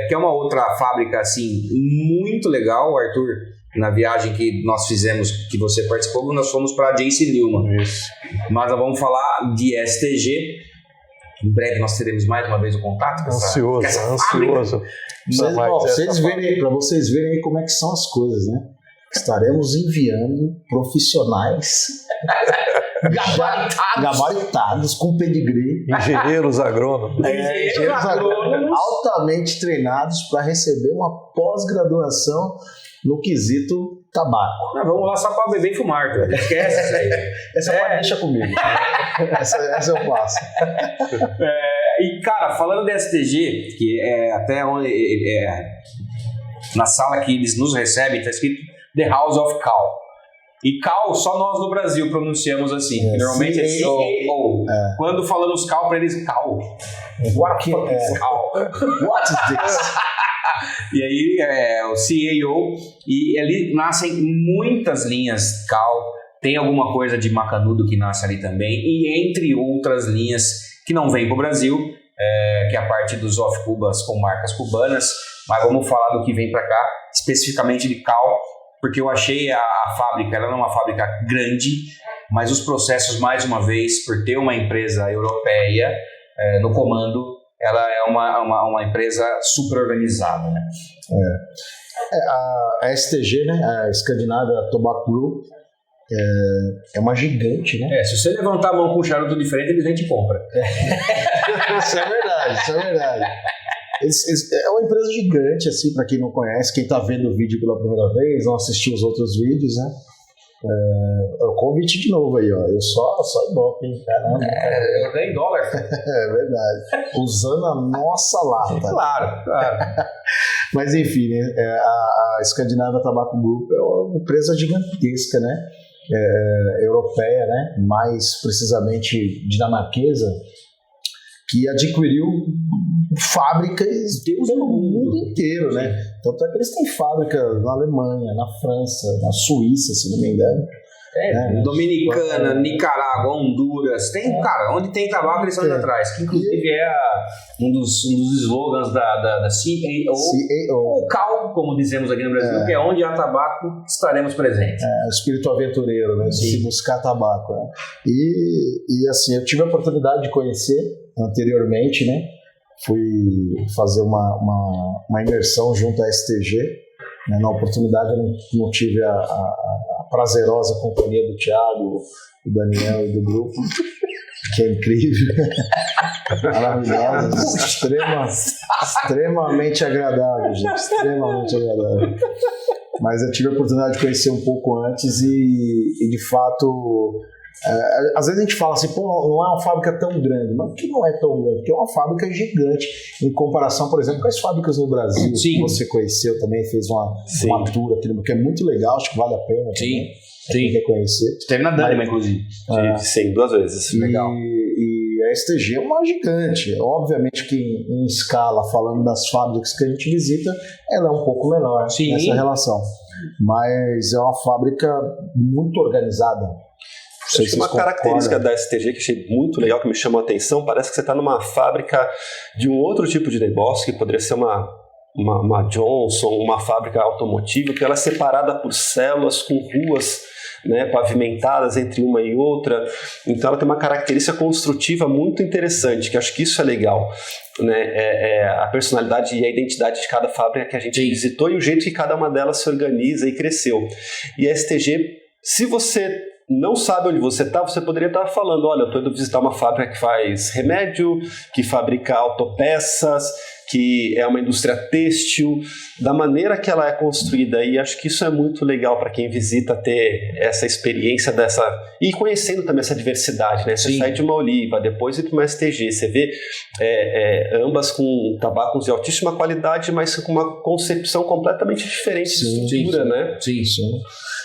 que é uma outra fábrica assim, muito legal, Arthur. Na viagem que nós fizemos, que você participou, nós fomos para a J.C. Newman. Isso. Mas nós vamos falar de STG. Em breve nós teremos mais uma vez o contato com ansioso. Para vocês verem aí como é que são as coisas, né? Estaremos enviando profissionais gabaritados com pedigree, engenheiros agrônomos, altamente treinados para receber uma pós-graduação no quesito tabaco. Vamos lá só para beber e fumar, cara. Esquece isso aí. Essa parte deixa comigo. essa eu faço. E, cara, falando da STG, que é até onde na sala que eles nos recebem, está escrito The House of Cal. E Cal, só nós no Brasil pronunciamos assim. Normalmente é CEO. Quando falamos Cal, para eles, Cal. What is Cal? What is this? E aí o CEO, e ali nascem muitas linhas Cal, tem alguma coisa de Macanudo que nasce ali também, e entre outras linhas que não vêm para o Brasil, que é a parte dos off-cubas com marcas cubanas, mas vamos falar do que vem para cá, especificamente de Cal, porque eu achei a fábrica, ela não é uma fábrica grande, mas os processos, mais uma vez, por ter uma empresa europeia no comando, ela é uma empresa super organizada, né? A STG, né? A Scandinavia Tobacco Group, é uma gigante, né? Se você levantar a mão com um charuto diferente, eles nem te compram. Isso é verdade. É uma empresa gigante, assim, para quem não conhece, quem está vendo o vídeo pela primeira vez, não assistiu os outros vídeos, né? O convite de novo aí, ó. Eu só Ibope, hein? Caramba. Eu ganhei dólar. É verdade. Usando a nossa lata. Claro. Mas enfim, né? A Scandinavia Tobacco Group é uma empresa gigantesca, né? Europeia, né? Mais precisamente dinamarquesa, que adquiriu fábricas pelo mundo inteiro, né? Tanto é que eles têm fábrica na Alemanha, na França, na Suíça, se não me engano. Dominicana, Nicarágua, Honduras, cara, onde tem tabaco eles estão indo atrás, que inclusive é um dos slogans da CEO, ou CAL, como dizemos aqui no Brasil, que é onde há tabaco, estaremos presentes. O espírito aventureiro, né, de se buscar tabaco. Né? E assim, eu tive a oportunidade de conhecer anteriormente, né, fui fazer uma imersão junto à STG, né, na oportunidade eu não tive a prazerosa companhia do Thiago, do Daniel e do grupo, que é incrível, maravilhosa, extremamente agradável, gente, extremamente agradável. Mas eu tive a oportunidade de conhecer um pouco antes e de fato, às vezes a gente fala assim, pô, não é uma fábrica tão grande, mas por que não é tão grande? Porque é uma fábrica gigante em comparação, por exemplo, com as fábricas no Brasil. Sim. Que você conheceu também, fez uma tour aqui, que é muito legal, acho que vale a pena. Sim. Quem quer conhecer. Esteve na Dânima, inclusive. Sim, 2 vezes. Legal. E a STG é uma gigante. Obviamente que em escala, falando das fábricas que a gente visita, ela é um pouco menor nessa relação. Mas é uma fábrica muito organizada. Uma característica da STG que achei muito legal, que me chamou a atenção, parece que você está numa fábrica de um outro tipo de negócio, que poderia ser uma Johnson, uma fábrica automotiva, que ela é separada por células com ruas, né, pavimentadas entre uma e outra. Então ela tem uma característica construtiva muito interessante, que acho que isso é legal, né? A personalidade e a identidade de cada fábrica que a gente visitou e o jeito que cada uma delas se organiza e cresceu. E a STG, se você não sabe onde você está, você poderia estar falando, olha, eu estou indo visitar uma fábrica que faz remédio, que fabrica autopeças, que é uma indústria têxtil, da maneira que ela é construída, e acho que isso é muito legal para quem visita ter essa experiência dessa, e conhecendo também essa diversidade, né? Você sai de uma Oliva, depois ir para uma STG, você vê ambas com tabacos de altíssima qualidade, mas com uma concepção completamente diferente de estrutura, né? Sim.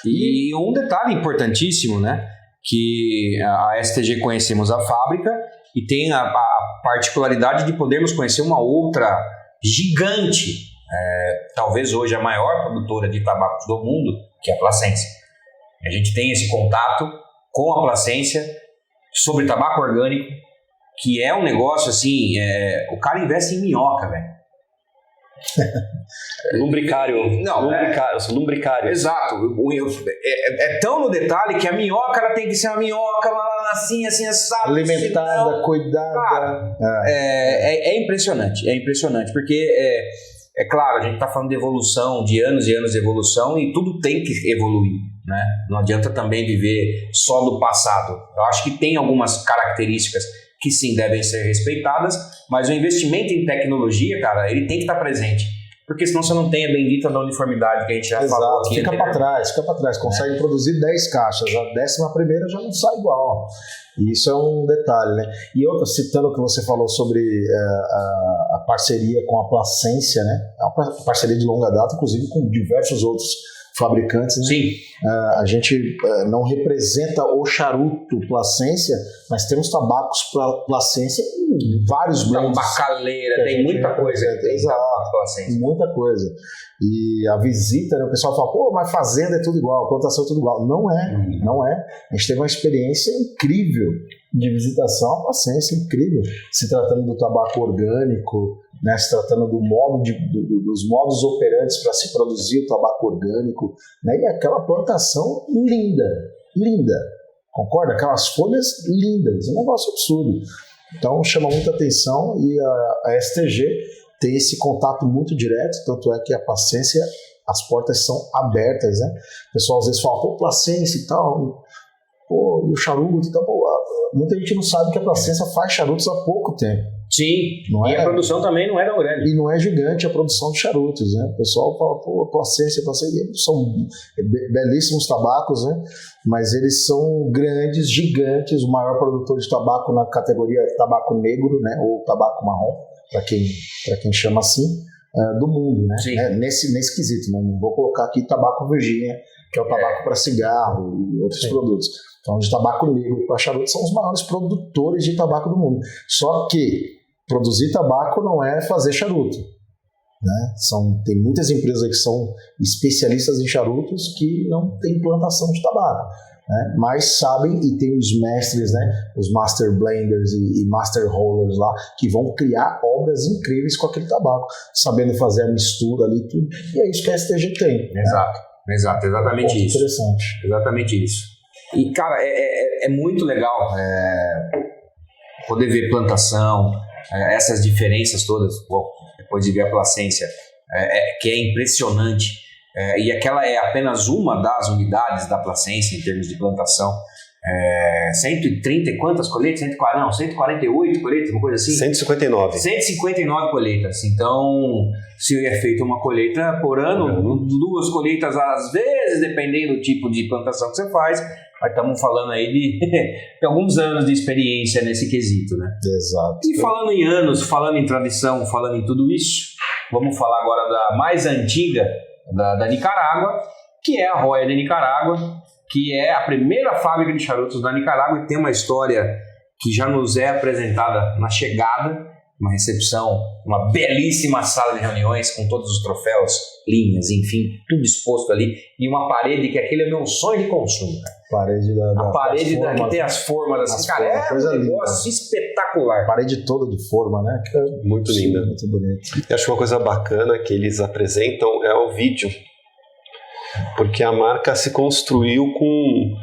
E um detalhe importantíssimo, né? Que a STG conhecemos a fábrica e tem a particularidade de podermos conhecer uma outra gigante, talvez hoje a maior produtora de tabacos do mundo, que é a Placência. A gente tem esse contato com a Placência sobre tabaco orgânico, que é um negócio assim, o cara investe em minhoca, velho. Lumbricário. Eu sou lumbricário. Exato. É tão no detalhe que a minhoca ela tem que ser uma minhoca assim, assado. Alimentada, senão, cuidada. Cara, é impressionante, porque é claro, a gente está falando de evolução, de anos e anos de evolução, e tudo tem que evoluir, né? Não adianta também viver só do passado. Eu acho que tem algumas características que sim devem ser respeitadas, mas o investimento em tecnologia, cara, ele tem que estar presente. Porque senão você não tem a bendita da uniformidade que a gente já falou aqui. Fica para trás. Consegue produzir 10 caixas, a 11ª já não sai igual. E isso é um detalhe, né? E outra, citando o que você falou sobre a parceria com a Placência, né? É uma parceria de longa data, inclusive com diversos outros fabricantes, né? Sim. A gente não representa o charuto Placência, mas temos tabacos Placência em vários blends. Bacaleira, tem muita coisa. Exato, muita coisa. E a visita, né, o pessoal fala, pô, mas fazenda é tudo igual, plantação é tudo igual. Não é. A gente teve uma experiência incrível de visitação à Placência, incrível. Se tratando do tabaco orgânico, né, se tratando dos modos operantes para se produzir o tabaco orgânico, né, e aquela plantação linda, concorda? Aquelas folhas lindas, é um negócio absurdo. Então chama muita atenção e a STG tem esse contato muito direto, tanto é que a Placência, as portas são abertas, né? O pessoal às vezes fala, pô, Placência e tal, pô, e o charuto e tal, pô, muita gente não sabe que a Placência faz charutos há pouco tempo. Sim, e a produção também não é tão grande. E não é gigante a produção de charutos, né? O pessoal fala, pô, Placência, são belíssimos tabacos, né? Mas eles são grandes, gigantes, o maior produtor de tabaco na categoria tabaco negro, né? Ou tabaco marrom, para quem chama assim, do mundo, né? Nesse quesito, não vou colocar aqui tabaco Virgínia, que é o tabaco para cigarro e outros produtos. Então, de tabaco negro para charuto são os maiores produtores de tabaco do mundo. Só que produzir tabaco não é fazer charuto, né? Tem muitas empresas que são especialistas em charutos que não têm plantação de tabaco. né? Mas sabem, e tem os mestres, né? Os master blenders e master rollers lá, que vão criar obras incríveis com aquele tabaco, sabendo fazer a mistura ali, tudo. E é isso que a STG tem. Exato, exatamente isso. Interessante. Exatamente isso. E, cara, é muito legal poder ver plantação, essas diferenças todas, depois de ver a placência, que é impressionante. E aquela é apenas uma das unidades da placência em termos de plantação. 130 e quantas colheitas? 148 colheitas, uma coisa assim? 159. 159 colheitas. Então, se é feita uma colheita por ano, 2 colheitas às vezes, dependendo do tipo de plantação que você faz, mas estamos falando aí de alguns anos de experiência nesse quesito, né? Exato. E falando em anos, falando em tradição, falando em tudo isso, vamos falar agora da mais antiga da Nicarágua, que é a Joya de Nicarágua, que é a primeira fábrica de charutos da Nicarágua e tem uma história que já nos é apresentada na chegada, uma recepção, uma belíssima sala de reuniões com todos os troféus, linhas, enfim, tudo exposto ali, e uma parede que aquele é meu sonho de consumo, cara. A parede que tem as formas assim, cara, é um negócio espetacular. A parede toda de forma, né? Que é muito linda. Muito bonito. Eu acho uma coisa bacana que eles apresentam é o vídeo, porque a marca se construiu com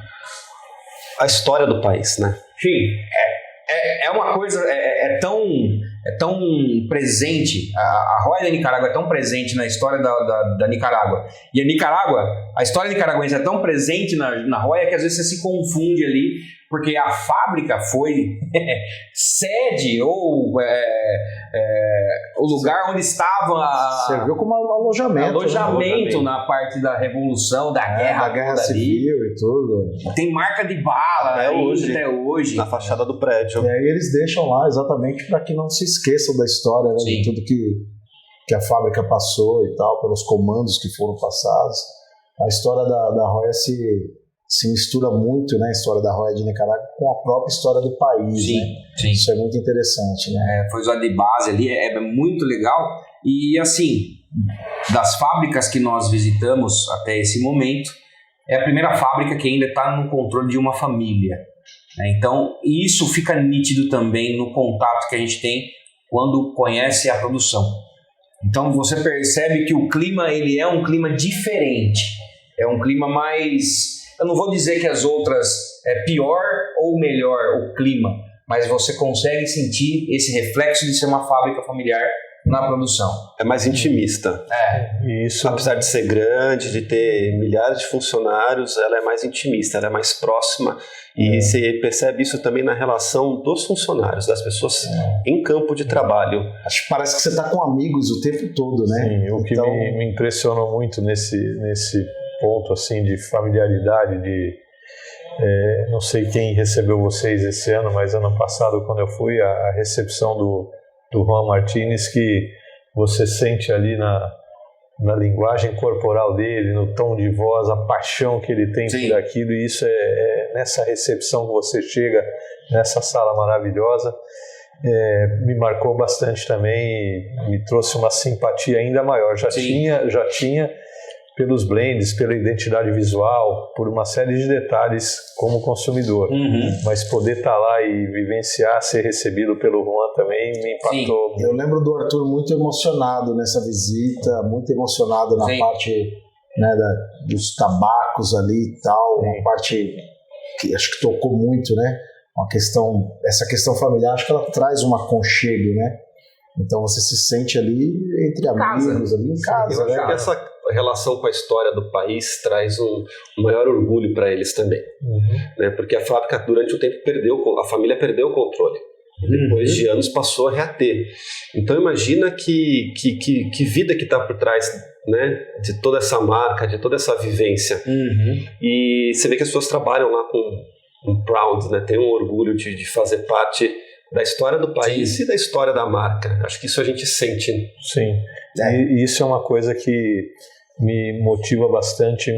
a história do país, né? Sim, é uma coisa, é tão presente, a Joya de Nicarágua é tão presente na história da Nicarágua, e a história nicaragüense é tão presente na Joya que às vezes você se confunde ali, porque a fábrica foi sede ou o lugar onde estava... Serviu como alojamento, né? Na parte da Revolução, da Guerra Civil e tudo. Tem marca de bala até hoje. Na fachada do prédio. E aí eles deixam lá exatamente para que não se esqueçam da história, né? De tudo que a fábrica passou e tal, pelos comandos que foram passados. A história da Joya se mistura muito, né, a história da Joya de Nicarágua com a própria história do país, sim, né? Sim. Isso é muito interessante, né? Foi usado de base ali, é muito legal. E assim, das fábricas que nós visitamos até esse momento, é a primeira fábrica que ainda está no controle de uma família, né? Então, isso fica nítido também no contato que a gente tem quando conhece a produção. Então, você percebe que o clima ele é um clima diferente, é um clima mais... Eu não vou dizer que as outras é pior ou melhor o clima, mas você consegue sentir esse reflexo de ser uma fábrica familiar na produção. É mais intimista. Isso. Apesar de ser grande, de ter milhares de funcionários, ela é mais intimista, ela é mais próxima. E você percebe isso também na relação dos funcionários, das pessoas em campo de trabalho. Acho que parece que você está com amigos o tempo todo, né? Sim, o que me impressionou muito nesse ponto assim de familiaridade, não sei quem recebeu vocês esse ano, mas ano passado quando eu fui, a recepção do Juan Martínez, que você sente ali na linguagem corporal dele, no tom de voz, a paixão que ele tem por aquilo, e isso é nessa recepção que você chega nessa sala maravilhosa, me marcou bastante também e me trouxe uma simpatia ainda maior. Já tinha pelos blends, pela identidade visual, por uma série de detalhes como consumidor. Mas poder estar lá e vivenciar, ser recebido pelo Juan também me impactou. Eu lembro do Arthur muito emocionado nessa visita, muito emocionado na parte, né, dos tabacos ali e tal, uma parte que acho que tocou muito, né? Essa questão familiar, acho que ela traz um aconchego, né? Então você se sente ali entre amigos, ali em casa. Eu acho que essa relação com a história do país traz um maior orgulho para eles também, né? Porque a fábrica durante um tempo a família perdeu o controle. Depois de anos passou a reater. Então imagina que vida que está por trás, né, de toda essa marca, de toda essa vivência. E você vê que as pessoas trabalham lá com um proud, né? Tem um orgulho de fazer parte da história do país e da história da marca. Acho que isso a gente sente. Sim. E isso é uma coisa que me motiva bastante,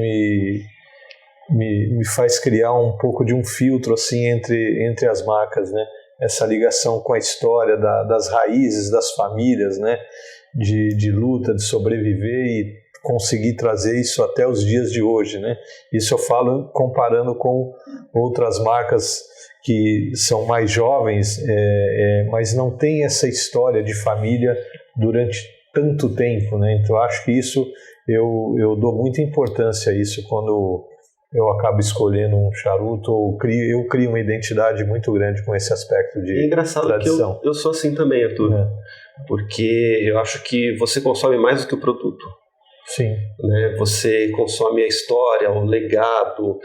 me faz criar um pouco de um filtro assim entre as marcas, né? Essa ligação com a história das raízes das famílias, né? De luta, de sobreviver, e conseguir trazer isso até os dias de hoje, né? Isso eu falo comparando com outras marcas que são mais jovens, mas não tem essa história de família durante tanto tempo, né? Então acho que isso eu dou muita importância a isso quando eu acabo escolhendo um charuto, ou eu crio uma identidade muito grande com esse aspecto de tradição. É engraçado que eu sou assim também, Arthur, porque eu acho que você consome mais do que o produto. Sim. Né? Você consome a história, o legado,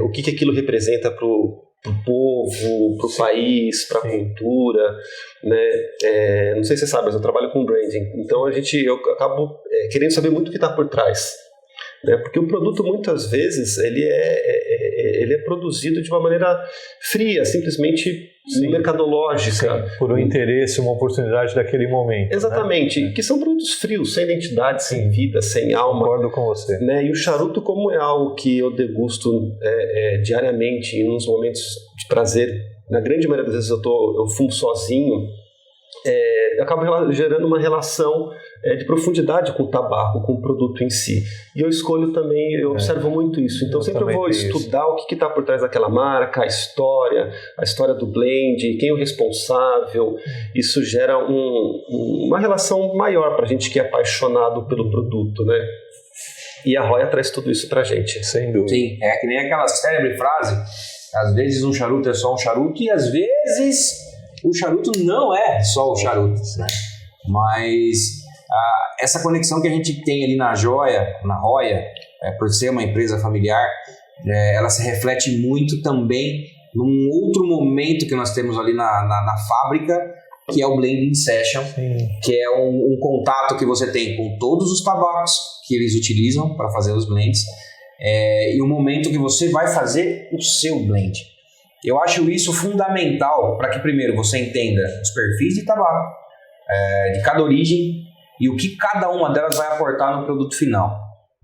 o que aquilo representa para o povo, para o país, para a cultura, né? Não sei se você sabe, mas eu trabalho com branding, então eu acabo querendo saber muito o que está por trás, né? Porque o produto muitas vezes ele é produzido de uma maneira fria, simplesmente mercadológica. Sim, por um interesse, uma oportunidade daquele momento. Exatamente, né? Que são produtos frios, sem identidade, sem vida, sem alma. Concordo com você. Né? E o charuto, como é algo que eu degusto diariamente, em uns momentos de prazer, na grande maioria das vezes eu fumo sozinho, eu acabo gerando uma relação de profundidade com o tabaco, com o produto em si. E eu escolho também, eu observo muito isso. Então sempre eu vou estudar o que está por trás daquela marca, a história do blend, quem é o responsável. Isso gera uma relação maior para a gente que é apaixonado pelo produto, né? E a Roya traz tudo isso para a gente, sem dúvida. Sim, é que nem aquela célebre frase, às vezes um charuto é só um charuto e às vezes o charuto não é só o charuto, né? Mas essa conexão que a gente tem ali na Roya, por ser uma empresa familiar, ela se reflete muito também num outro momento que nós temos ali na fábrica, que é o Blending Session. Sim. Que é um contato que você tem com todos os tabacos que eles utilizam para fazer os blends, e o momento que você vai fazer o seu blend. Eu acho isso fundamental para que primeiro você entenda os perfis de tabaco, de cada origem, e o que cada uma delas vai aportar no produto final.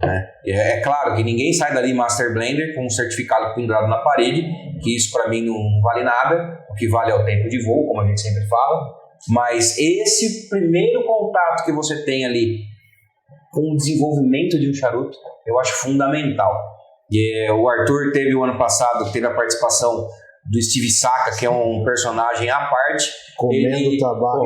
Né? É claro que ninguém sai dali Master Blender com um certificado pendurado na parede, que isso para mim não vale nada, o que vale é o tempo de voo, como a gente sempre fala, mas esse primeiro contato que você tem ali com o desenvolvimento de um charuto, eu acho fundamental. E o Arthur teve o ano passado, teve a participação do Steve Saka, que é um personagem à parte, comendo tabaco.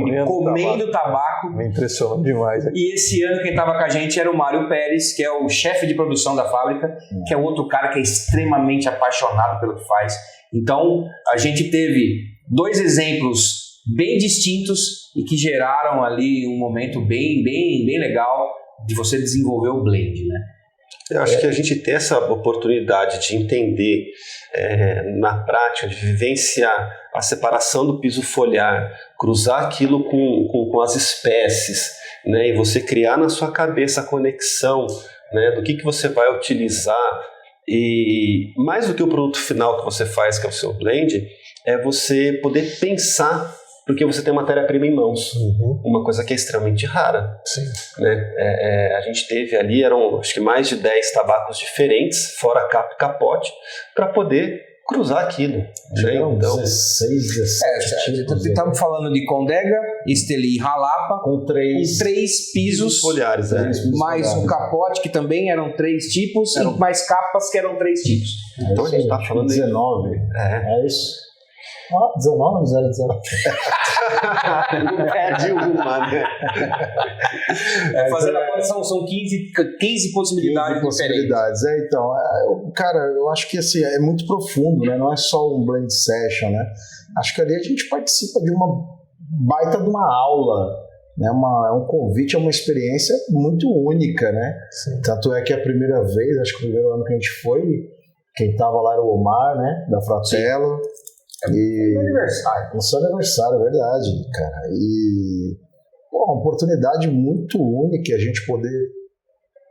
Me impressionou demais. E esse ano quem estava com a gente era o Mário Pérez, que é o chefe de produção da fábrica, que é outro cara que é extremamente apaixonado pelo que faz. Então a gente teve dois exemplos bem distintos e que geraram ali um momento bem legal de você desenvolver o blend, né? Eu acho que a gente tem essa oportunidade de entender na prática, de vivenciar a separação do piso foliar, cruzar aquilo com as espécies, né, e você criar na sua cabeça a conexão, né, do que você vai utilizar, e mais do que o produto final que você faz, que é o seu blend, é você poder pensar, porque você tem matéria-prima em mãos, uma coisa que é extremamente rara. Sim. Né? A gente teve ali, eram acho que mais de 10 tabacos diferentes, fora capa e capote, para poder cruzar aquilo. Né? Então, 16, 17. Estamos falando de Condega, Esteli e Jalapa, com três pisos foliares, mais o capote, que também eram 3 tipos, e mais capas, que eram 3 tipos. Então a gente está falando 19. É isso. 19, 019. Perde uma, né? Fazendo a condição, são 15 possibilidades diferentes. Então, cara, eu acho que assim, é muito profundo, né? Não é só um blend session, né? Acho que ali a gente participa de uma baita de uma aula, né? É um convite, é uma experiência muito única, né? Sim. Tanto é que a primeira vez, acho que o primeiro ano que a gente foi, quem estava lá era o Omar, né? Da Fratello. No seu aniversário, é verdade, cara. E uma oportunidade muito única a gente poder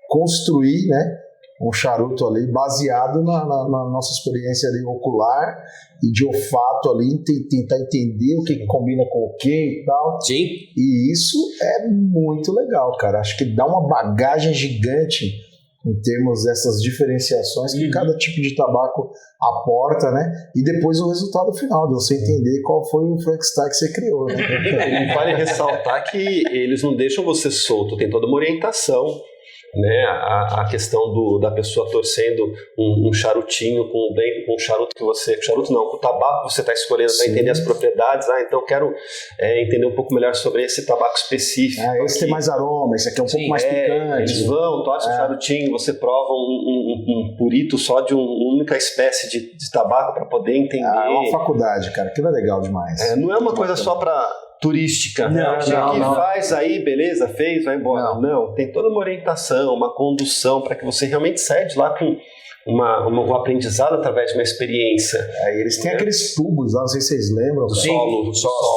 construir, né, um charuto ali baseado na nossa experiência ali ocular e de olfato ali, tentar entender o que combina com o que e tal. Sim. E isso é muito legal, cara. Acho que dá uma bagagem gigante em termos dessas diferenciações que cada tipo de tabaco aporta, né? E depois o resultado final, de você entender qual foi o Frankenstein que você criou, né? E vale ressaltar que eles não deixam você solto, tem toda uma orientação, né, a questão da pessoa torcendo um charutinho com um charuto que você... Charuto não, com o tabaco que você está escolhendo para entender as propriedades. Então quero entender um pouco melhor sobre esse tabaco específico. Esse tem mais aroma, esse aqui é um pouco mais picante. Eles vão, torcem o charutinho, você prova um purito só de uma única espécie de tabaco para poder entender. É uma faculdade, cara, aquilo é legal demais. Não é uma coisa só para... turística, não, faz aí, beleza, fez, vai embora. Não, tem toda uma orientação, uma condução para que você realmente saia de lá com um aprendizado através de uma experiência. Eles têm aqueles tubos lá, não sei se vocês lembram. Solo,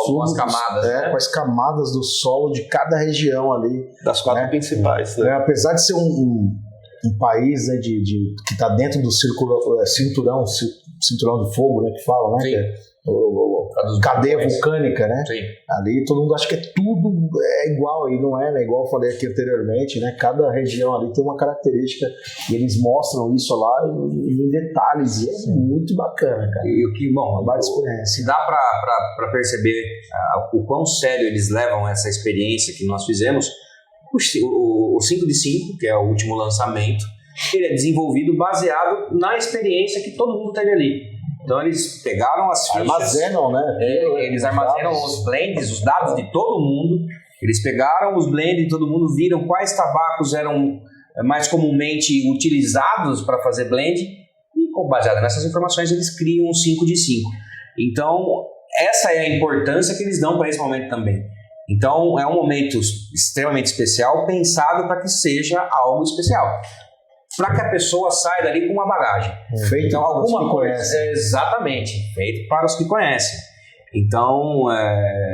com as camadas. Com as camadas do solo de cada região ali. Das 4 principais. Né? Apesar de ser um país, né, que está dentro do cinturão de fogo, né, que fala, né? Sim. Cadeia vulcânica, né? Sim. Ali todo mundo acha que tudo é igual, e não é, né? Igual eu falei aqui anteriormente, né? Cada região ali tem uma característica e eles mostram isso lá em detalhes, e é muito bacana, cara. E o que, bom, se dá para perceber o quão sério eles levam essa experiência que nós fizemos, o 5 de 5, que é o último lançamento, ele é desenvolvido baseado na experiência que todo mundo teve ali. Então eles pegaram as fichas... Armazenam, né? Eles armazenam os blends, os dados de todo mundo. Eles pegaram os blends de todo mundo, viram quais tabacos eram mais comumente utilizados para fazer blend e, baseado nessas informações, eles criam um 5 de 5. Então, essa é a importância que eles dão para esse momento também. Então, é um momento extremamente especial, pensado para que seja algo especial. Para que a pessoa saia dali com uma bagagem. Feito então, para alguma os que coisa, conhecem. Exatamente, feito para os que conhecem. Então,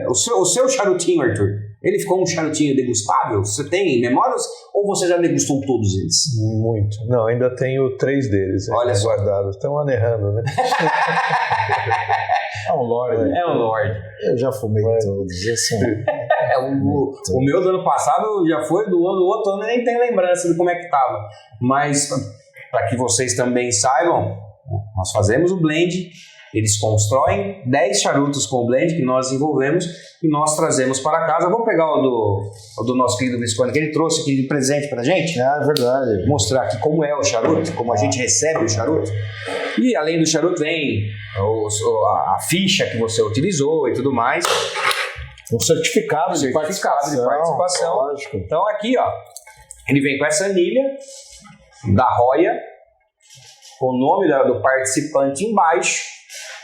o seu charutinho, Arthur, ele ficou um charutinho degustável? Você tem memórias ou você já degustou todos eles? Muito. Não, ainda tenho 3 deles. Olha só. Guardados. Estão anerrando, né? É um Lorde. É um Lorde. Eu já fumei todos. Assim, o meu do ano passado já foi, do outro ano eu nem tenho lembrança de como é que estava. Mas, para que vocês também saibam, nós fazemos o blend, eles constroem 10 charutos com o blend que nós desenvolvemos e nós trazemos para casa. Vamos pegar o do nosso querido Visconde, que ele trouxe aqui de presente para a gente. É verdade. Mostrar aqui como é o charuto, como a gente recebe o charuto. E além do charuto vem a ficha que você utilizou e tudo mais. Um certificado de participação. Lógico. Então aqui, ó, ele vem com essa anilha da Roya, com o nome do participante embaixo.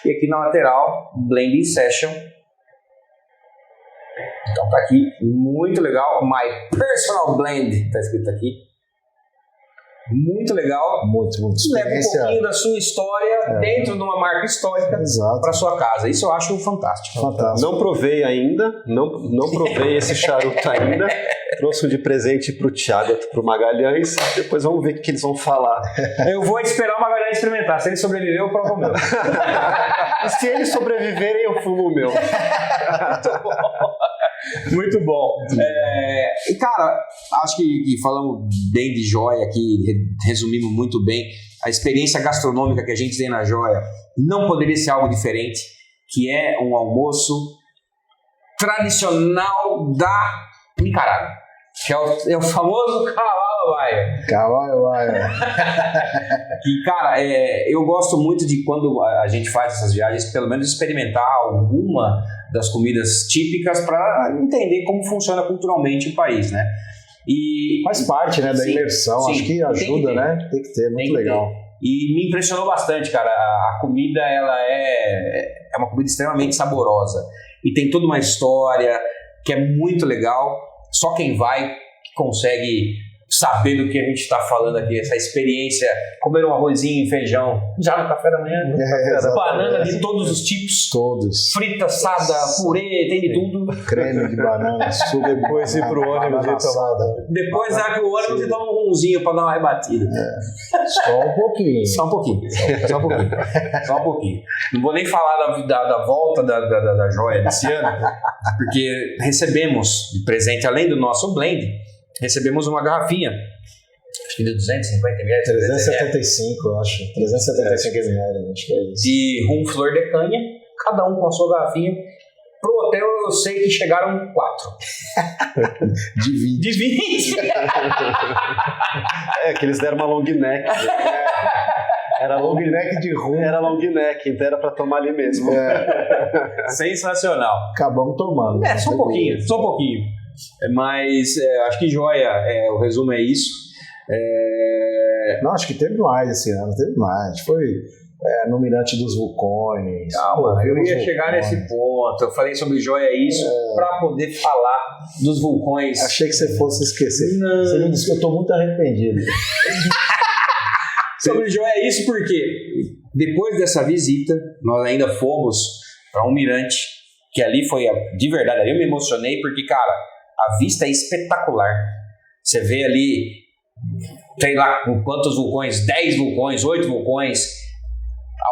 E aqui na lateral, Blending Session. Então tá aqui, muito legal. My Personal Blend, tá escrito aqui. Muito legal. Muito Leva um experiência. pouquinho da sua história dentro de uma marca histórica para sua casa. Isso eu acho fantástico. Não provei ainda, não provei esse charuto ainda. Trouxe de presente pro Thiago, pro Magalhães. Depois vamos ver o que eles vão falar. Eu vou esperar o Magalhães experimentar. Se ele sobreviver, eu provo o meu. E se eles sobreviverem, eu fumo o meu. Muito bom. E cara, acho que falamos bem de Joia aqui, resumimos muito bem. A experiência gastronômica que a gente tem na Joia não poderia ser algo diferente, que é um almoço tradicional da Nicarágua, que é o famoso Cavalo Cavalo. Que, cara, eu gosto muito de quando a gente faz essas viagens, pelo menos experimentar alguma das comidas típicas para entender como funciona culturalmente o país, né? E faz parte, né, da imersão, sim, acho que ajuda, né? Tem que ter, muito legal. E me impressionou bastante, cara. A comida, ela é uma comida extremamente saborosa e tem toda uma história que é muito legal. Só quem vai que consegue saber do que a gente está falando aqui, essa experiência, comer um arrozinho e feijão já no café da manhã, banana de todos os tipos, frita, assada, purê, tem de tudo, creme de banana, suco, depois ir pro ônibus e tomar, depois vai pro ônibus e toma um rumzinho para dar uma rebatida. Só um pouquinho. Não vou nem falar da volta da Joia desse ano, porque recebemos de presente, além do nosso blend, recebemos uma garrafinha, acho que de 250 ml. 375, eu acho. 375 ml, acho que é isso. De rum flor de canha, cada um com a sua garrafinha, pro hotel eu sei que chegaram 4. De 20. De 20? Que eles deram uma long neck. Era long neck de rum. Era long neck, então era pra tomar ali mesmo. Sensacional. Acabamos tomando. Só um pouquinho. Mas acho que joia, o resumo é isso. Não, acho que teve mais esse ano, teve mais. Foi no Mirante dos Vulcões. Calma, eu ia chegar nesse ponto. Eu falei sobre joia isso para poder falar dos vulcões. Achei que você fosse esquecer. Não. Você me disse que eu estou muito arrependido. Sobre joia isso porque depois dessa visita, nós ainda fomos para um mirante, que ali foi, de verdade, ali eu me emocionei, porque, cara, a vista é espetacular. Você vê ali, sei lá, quantos vulcões, 10 vulcões, 8 vulcões,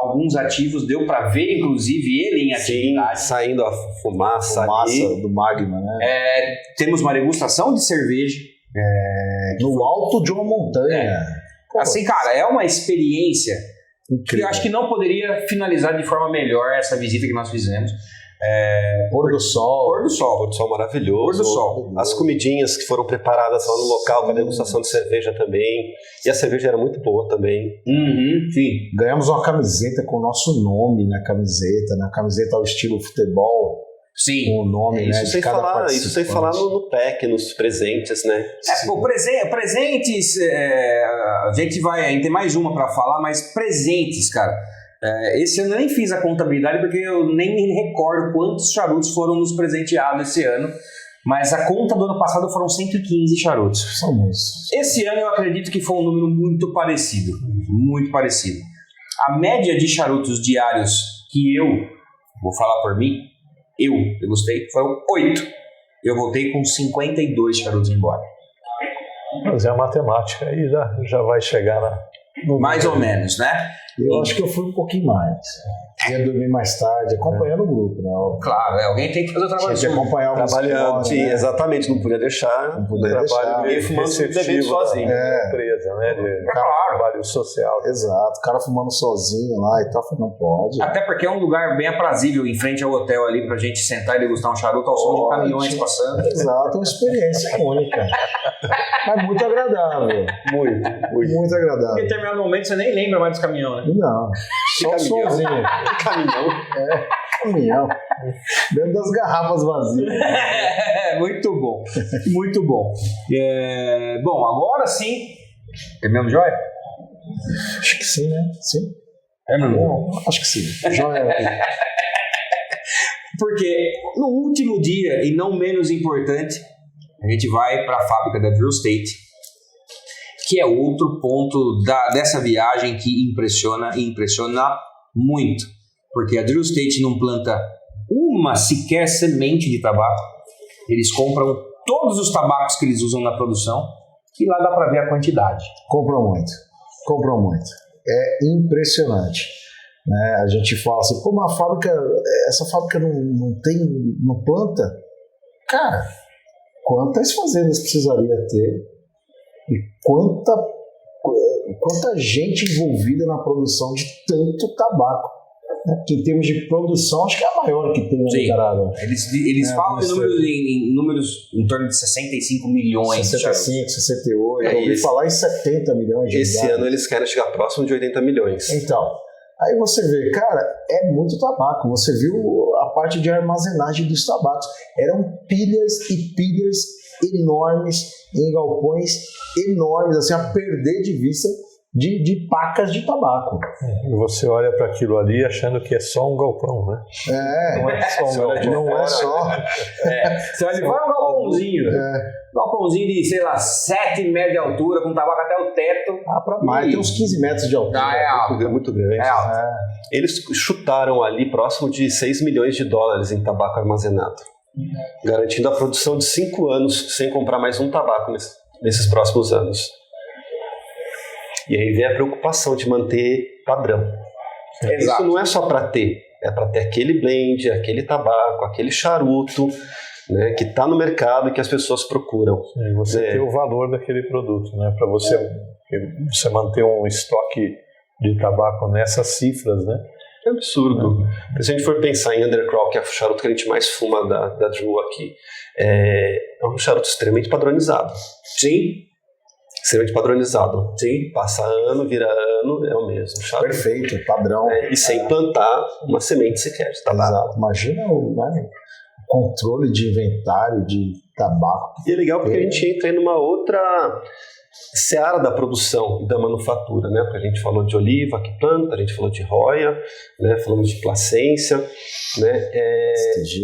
alguns ativos, deu para ver, inclusive, ele em atividade. Sim, saindo a fumaça ali. Do magma, né? Temos uma degustação de cerveja. No alto de uma montanha. Assim, cara, é uma experiência Incrível. que eu acho que não poderia finalizar de forma melhor essa visita que nós fizemos. Pôr do sol. Pôr do sol maravilhoso. Pôr do sol. As comidinhas que foram preparadas lá no local para degustação de cerveja também. E a cerveja era muito boa também. Sim. Ganhamos uma camiseta com o nosso nome na camiseta ao estilo futebol. Sim. Com o nome, Isso né, sem de cada falar, participante. isso sem falar no pack, nos presentes, né? Presentes, a gente tem mais uma para falar, mas presentes, cara. Esse ano eu nem fiz a contabilidade porque eu nem me recordo quantos charutos foram nos presenteados esse ano, mas a conta do ano passado foram 115 charutos. São muitos. Esse ano eu acredito que foi um número muito parecido, A média de charutos diários que eu, vou falar por mim, eu degustei, foram 8. Eu voltei com 52 charutos embora. Fazer a matemática aí já vai chegar Mais ou menos, né? Eu acho que eu fui um pouquinho mais. Ia dormir mais tarde, acompanhando o grupo, né? Claro, alguém tem que fazer o trabalho. Tinha que acompanhar alguns Trabalhando, sim, né? exatamente, não podia deixar. Não podia deixar. E fumando bebendo sozinho. Empresa, né? Trabalho social. Exato, o cara fumando sozinho lá e tal, não pode. Até porque é um lugar bem aprazível em frente ao hotel ali pra gente sentar e degustar um charuto ao som de caminhões passando. Exato, uma experiência única. Mas muito agradável. Muito agradável. Em determinado momento você nem lembra mais dos caminhões, né? Não, só o somzinho. Caminhão. Dentro das garrafas vazias. Muito bom. Muito bom. Bom, agora sim. Terminamos, Joia? Acho que sim, né? Sim. Bom, acho que sim. Joia. Porque no último dia, e não menos importante, a gente vai para a fábrica da Drew Estate, que é outro ponto dessa viagem que impressiona muito. Porque a Drew Estate não planta uma sequer semente de tabaco. Eles compram todos os tabacos que eles usam na produção e lá dá para ver a quantidade. Compram muito. É impressionante. Né? A gente fala assim, pô, essa fábrica não planta? Cara, quantas fazendas precisaria ter e quanta gente envolvida na produção de tanto tabaco? Porque em termos de produção, acho que é a maior que tem no Nicarágua. Eles falam em números em torno de 65 milhões. 65, 68. Eu ouvi falar em 70 milhões de Esse ano eles querem chegar próximo de 80 milhões. Então, aí você vê, cara, é muito tabaco. Você viu a parte de armazenagem dos tabacos. Eram pilhas e pilhas enormes em galpões enormes, assim, a perder de vista de pacas de tabaco. Você olha para aquilo ali achando que é só um galpão, né? Não é só um galpão. Não é só. Você olha, vai um galpãozinho. Um galpãozinho de, sei lá, 7 metros de altura, com tabaco até o teto. Pra mais, tem uns 15 metros de altura. É alto. É muito grande. É alto. Eles chutaram ali próximo de 6 milhões de dólares em tabaco armazenado, garantindo a produção de 5 anos sem comprar mais um tabaco nesses próximos anos. E aí vem a preocupação de manter padrão. Isso não é só para ter, é para ter aquele blend, aquele tabaco, aquele charuto, né, que está no mercado e que as pessoas procuram. E você ter o valor daquele produto, né? Para você manter um estoque de tabaco nessas cifras, né? É absurdo. Se a gente for pensar em Undercrow, que é o charuto que a gente mais fuma da Drew aqui, é um charuto extremamente padronizado. Sim. Extremamente padronizado. Sim. Passa ano, vira ano, é o mesmo. Charuto. Perfeito, padrão. E sem plantar uma semente sequer. Tá lá. Exato. Imagina o controle de inventário de tabaco. E é legal porque a gente entra em uma outra seara da produção e da manufatura, né? Porque a gente falou de oliva que planta, a gente falou de roia, né? Falamos de placência, né? STG.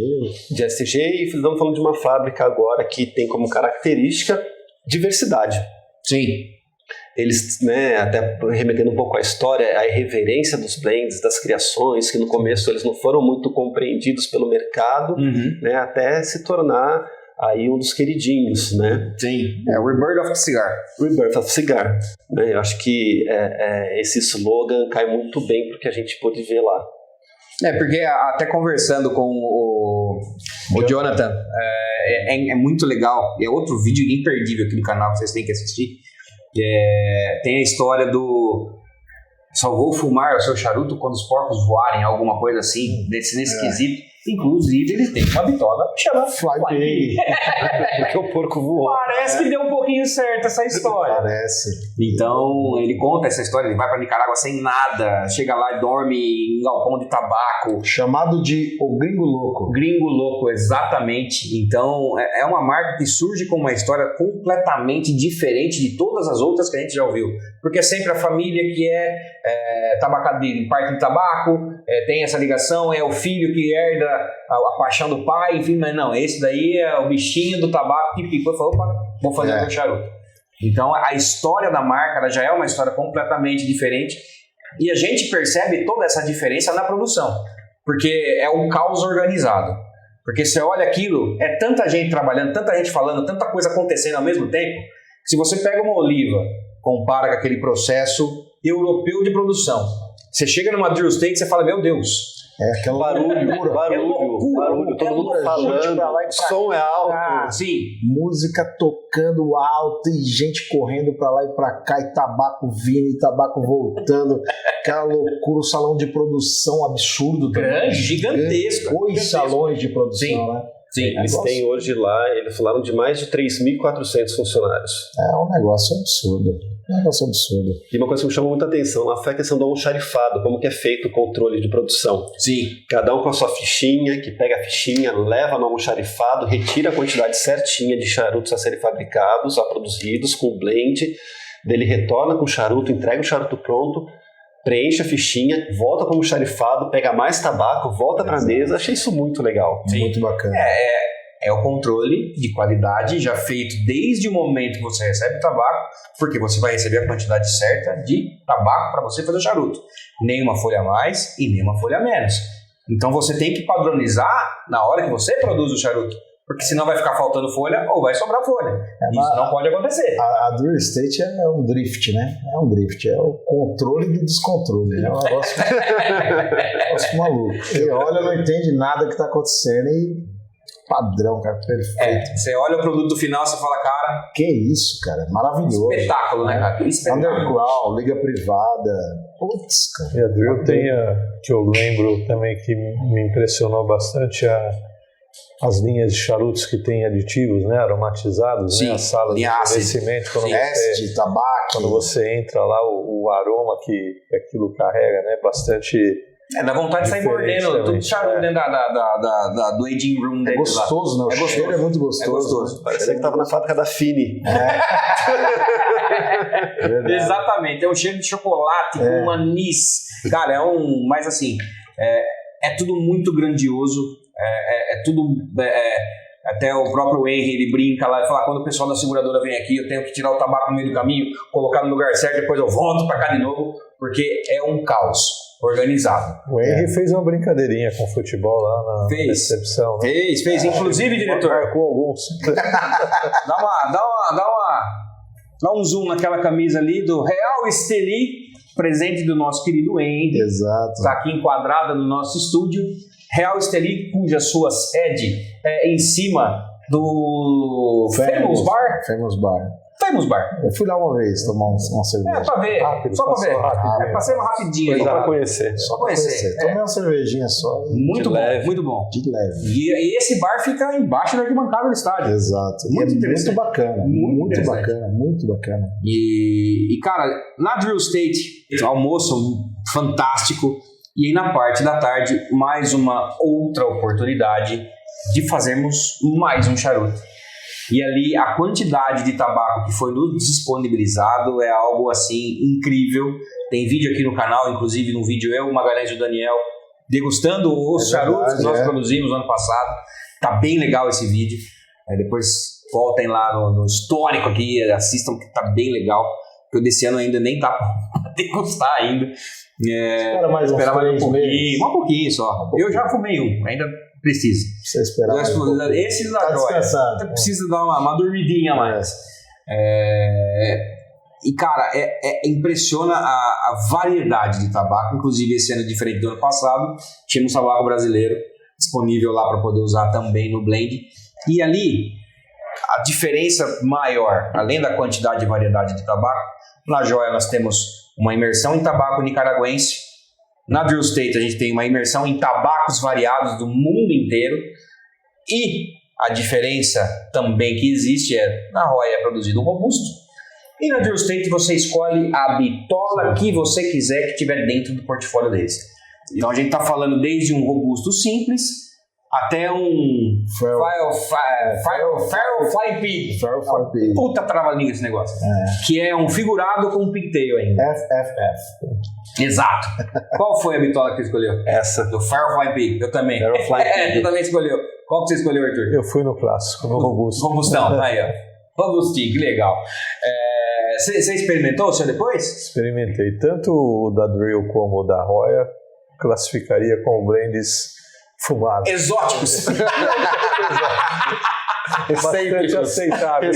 De STG, e estamos falando de uma fábrica agora que tem como característica diversidade. Sim. Eles, né, até remetendo um pouco à história, a irreverência dos blends, das criações, que no começo eles não foram muito compreendidos pelo mercado, né, até se tornar aí um dos queridinhos, né? Sim, é o Rebirth of the Cigar. Rebirth of Cigar. Né? Eu acho que esse slogan cai muito bem pro que a gente pôde ver lá. Porque até conversando com o Jonathan, é muito legal. É outro vídeo imperdível aqui no canal que vocês têm que assistir. Tem a história do só vou fumar o seu charuto quando os porcos voarem, alguma coisa assim, nesse quesito. Inclusive, ele tem uma bitola chamada Fly. Porque o porco voou. Parece que deu um pouquinho certo essa história. Parece. Então, ele conta essa história, ele vai pra Nicarágua sem nada, chega lá e dorme em galpão de tabaco. Chamado de o Gringo Louco. Gringo Louco, exatamente. Então, é uma marca que surge com uma história completamente diferente de todas as outras que a gente já ouviu. Porque é sempre a família que é tabacadeiro, parte de tabaco, tem essa ligação, é o filho que herda a paixão do pai, enfim, mas não, esse daí é o bichinho do tabaco que ficou e falou, opa, vou fazer o meu charuto. Então, a história da marca ela já é uma história completamente diferente e a gente percebe toda essa diferença na produção, porque é um caos organizado. Porque você olha aquilo, é tanta gente trabalhando, tanta gente falando, tanta coisa acontecendo ao mesmo tempo, que se você pega uma oliva, compara com aquele processo europeu de produção, você chega numa Drew Estate e você fala, meu Deus, aquele barulho, todo mundo falando, o som é alto. Sim. Música tocando alto e gente correndo pra lá e pra cá, e tabaco vindo e tabaco voltando. Aquela loucura, o salão de produção absurdo. Grande, gigantesco. 8 salões de produção, sim, né? Sim. Eles têm hoje lá, eles falaram de mais de 3.400 funcionários. É um negócio absurdo. E uma coisa que me chamou muita atenção lá foi a questão do almoxarifado, como que é feito o controle de produção. Sim. Cada um com a sua fichinha, que pega a fichinha, leva no almoxarifado, retira a quantidade certinha de charutos a serem fabricados, a produzidos, com o blend, dele retorna com o charuto, entrega o charuto pronto, preenche a fichinha, volta para o almoxarifado, pega mais tabaco, volta para a mesa. Achei isso muito legal. Sim. Muito bacana. É o controle de qualidade já feito desde o momento que você recebe o tabaco, porque você vai receber a quantidade certa de tabaco para você fazer o charuto. Nem uma folha a mais e nem uma folha a menos. Então você tem que padronizar na hora que você produz o charuto, porque senão vai ficar faltando folha ou vai sobrar folha. Isso não pode acontecer. A Drew Estate é um drift, né? É um drift, é o controle do descontrole. É um negócio maluco. Você olha, não entende nada que está acontecendo e padrão, cara, perfeito. Você olha o produto final e você fala, cara... Que isso, cara, maravilhoso. Espetáculo, né, cara? Underground, liga privada. Putz, cara. E a Drew tem, que eu lembro também que me impressionou bastante, as linhas de charutos que tem aditivos, né, aromatizados, sim, né, as salas de envelhecimento, quando você entra lá, o aroma que aquilo carrega, né, bastante... dá vontade de sair mordendo tudo charuto dentro do aging room dele. É gostoso, né? O cheiro é muito gostoso. Parece que estava na fábrica da Fini. Exatamente, é um cheiro de chocolate com anis. Cara, mas assim, é tudo muito grandioso, é tudo... até o próprio Henry, ele brinca lá e fala, quando o pessoal da seguradora vem aqui, eu tenho que tirar o tabaco no meio do caminho, colocar no lugar certo, depois eu volto pra cá de novo, porque é um caos organizado. O Henry fez uma brincadeirinha com o futebol lá na recepção. Né? Fez. Inclusive, diretor, marcou alguns. dá um zoom naquela camisa ali do Real Esteli, presente do nosso querido Henry. Exato. Está aqui enquadrada no nosso estúdio. Real Esteli, cuja sua sede é em cima do Famous Bar. Famous Bar. Temos bar. Eu fui lá uma vez tomar uma cerveja. Pra ver. Rápido, Só pra ver. rapidinho. Passei uma rapidinho aí. Só pra conhecer. Só pra conhecer. Tomei uma cervejinha só. Muito bom, leve. muito bom. De leve. E esse bar fica embaixo da arquibancada do estádio. Exato. Muito E é interessante. muito bacana. Muito Muito interessante. bacana, muito bacana. E, cara, na Drill State, almoço fantástico. E aí na parte da tarde, mais uma outra oportunidade de fazermos mais um charuto. E ali a quantidade de tabaco que foi nos disponibilizado é algo assim incrível. Tem vídeo aqui no canal, inclusive no vídeo eu, o Magalhães e o Daniel degustando os charutos que nós produzimos no ano passado. Tá bem legal esse vídeo. Depois voltem lá no histórico aqui, assistam que tá bem legal. Porque o desse ano ainda nem tá pra degustar ainda. Espera mais uns Esperar mais um 3 pouquinho, meses. um pouquinho só. Eu já fumei um, ainda precisa. Você esperar mais um pouco. Esse da Tá joia. descansado. Precisa dar uma dormidinha a mais. E cara, impressiona a variedade de tabaco. Inclusive esse ano, diferente do ano passado, tínhamos tabaco brasileiro disponível lá para poder usar também no blend. E ali, a diferença maior, além da quantidade e variedade de tabaco, na joia nós temos uma imersão em tabaco nicaragüense. Na Drill State a gente tem uma imersão em tabacos variados do mundo inteiro. E a diferença também que existe é, na Roya é produzido um robusto. E na Drill State você escolhe a bitola que você quiser que tiver dentro do portfólio deles. Então a gente está falando desde um robusto simples até um Flying Pig. Puta trava-língua esse negócio. Que é um figurado com um pigtail ainda. FFF. Exato. Qual foi a bitola que você escolheu? Essa. Do Flying Pig. Eu também. Flying Pig. Tu também escolheu. Qual que você escolheu, Arthur? Eu fui no clássico, no robusto. Robustão, aí ó. Robustinho, que legal. Você experimentou o seu depois? Experimentei. Tanto o da Drill como o da Roya, classificaria como blends fumados. Exóticos. Bastante aceitável.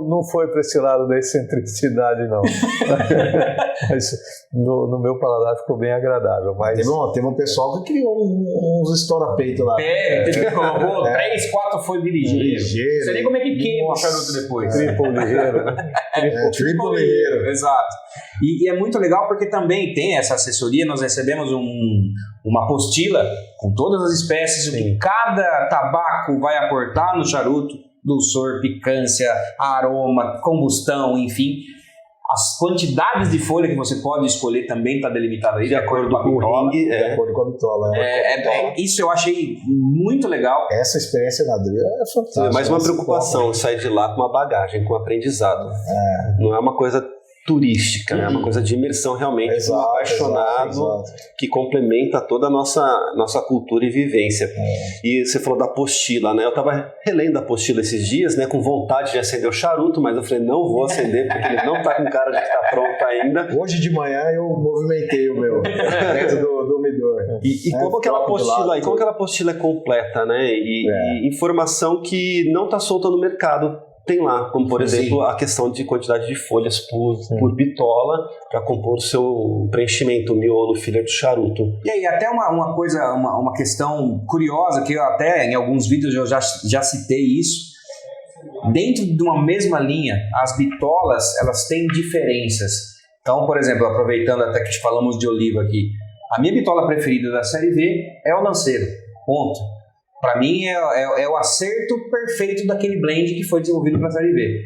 Não foi para esse lado da excentricidade, não. Mas no meu paladar ficou bem agradável. Mas... Teve um pessoal que criou uns estoura-peito lá. Teve que colocou 3, 4 folhas de ligeiro. Não sei nem como é que queima o charuto depois. Triple ligeiro, né? Triple ligeiro. Exato. E é muito legal porque também tem essa assessoria, nós recebemos uma apostila com todas as espécies, o que cada tabaco vai aportar no charuto, dulçor, picância, aroma, combustão, enfim. As quantidades de folha que você pode escolher também está delimitada aí, de acordo com a bitola. De acordo com a bitola. Isso eu achei muito legal. Essa experiência na Drill é fantástica. É mais uma preocupação, sair de lá com uma bagagem, com aprendizado. Não é uma coisa turística, né? É uma coisa de imersão realmente, um apaixonado que complementa toda a nossa cultura e vivência. E você falou da apostila, né? Eu estava relendo a apostila esses dias, né? Com vontade de acender o charuto, mas eu falei, não vou acender porque ele não está com cara de que está pronto ainda. Hoje de manhã eu movimentei o meu dentro do umidor. E como aquela apostila é completa, né? E informação que não está solta no mercado. Tem lá, como por exemplo a questão de quantidade de folhas por bitola para compor o seu preenchimento, o miolo, o filler do charuto. E aí, até uma coisa, uma questão curiosa, que eu até em alguns vídeos eu já citei isso. Dentro de uma mesma linha, as bitolas, elas têm diferenças. Então, por exemplo, aproveitando até que falamos de oliva aqui, a minha bitola preferida da série V é o Lanceiro, ponto. Para mim é o acerto perfeito daquele blend que foi desenvolvido para a série V.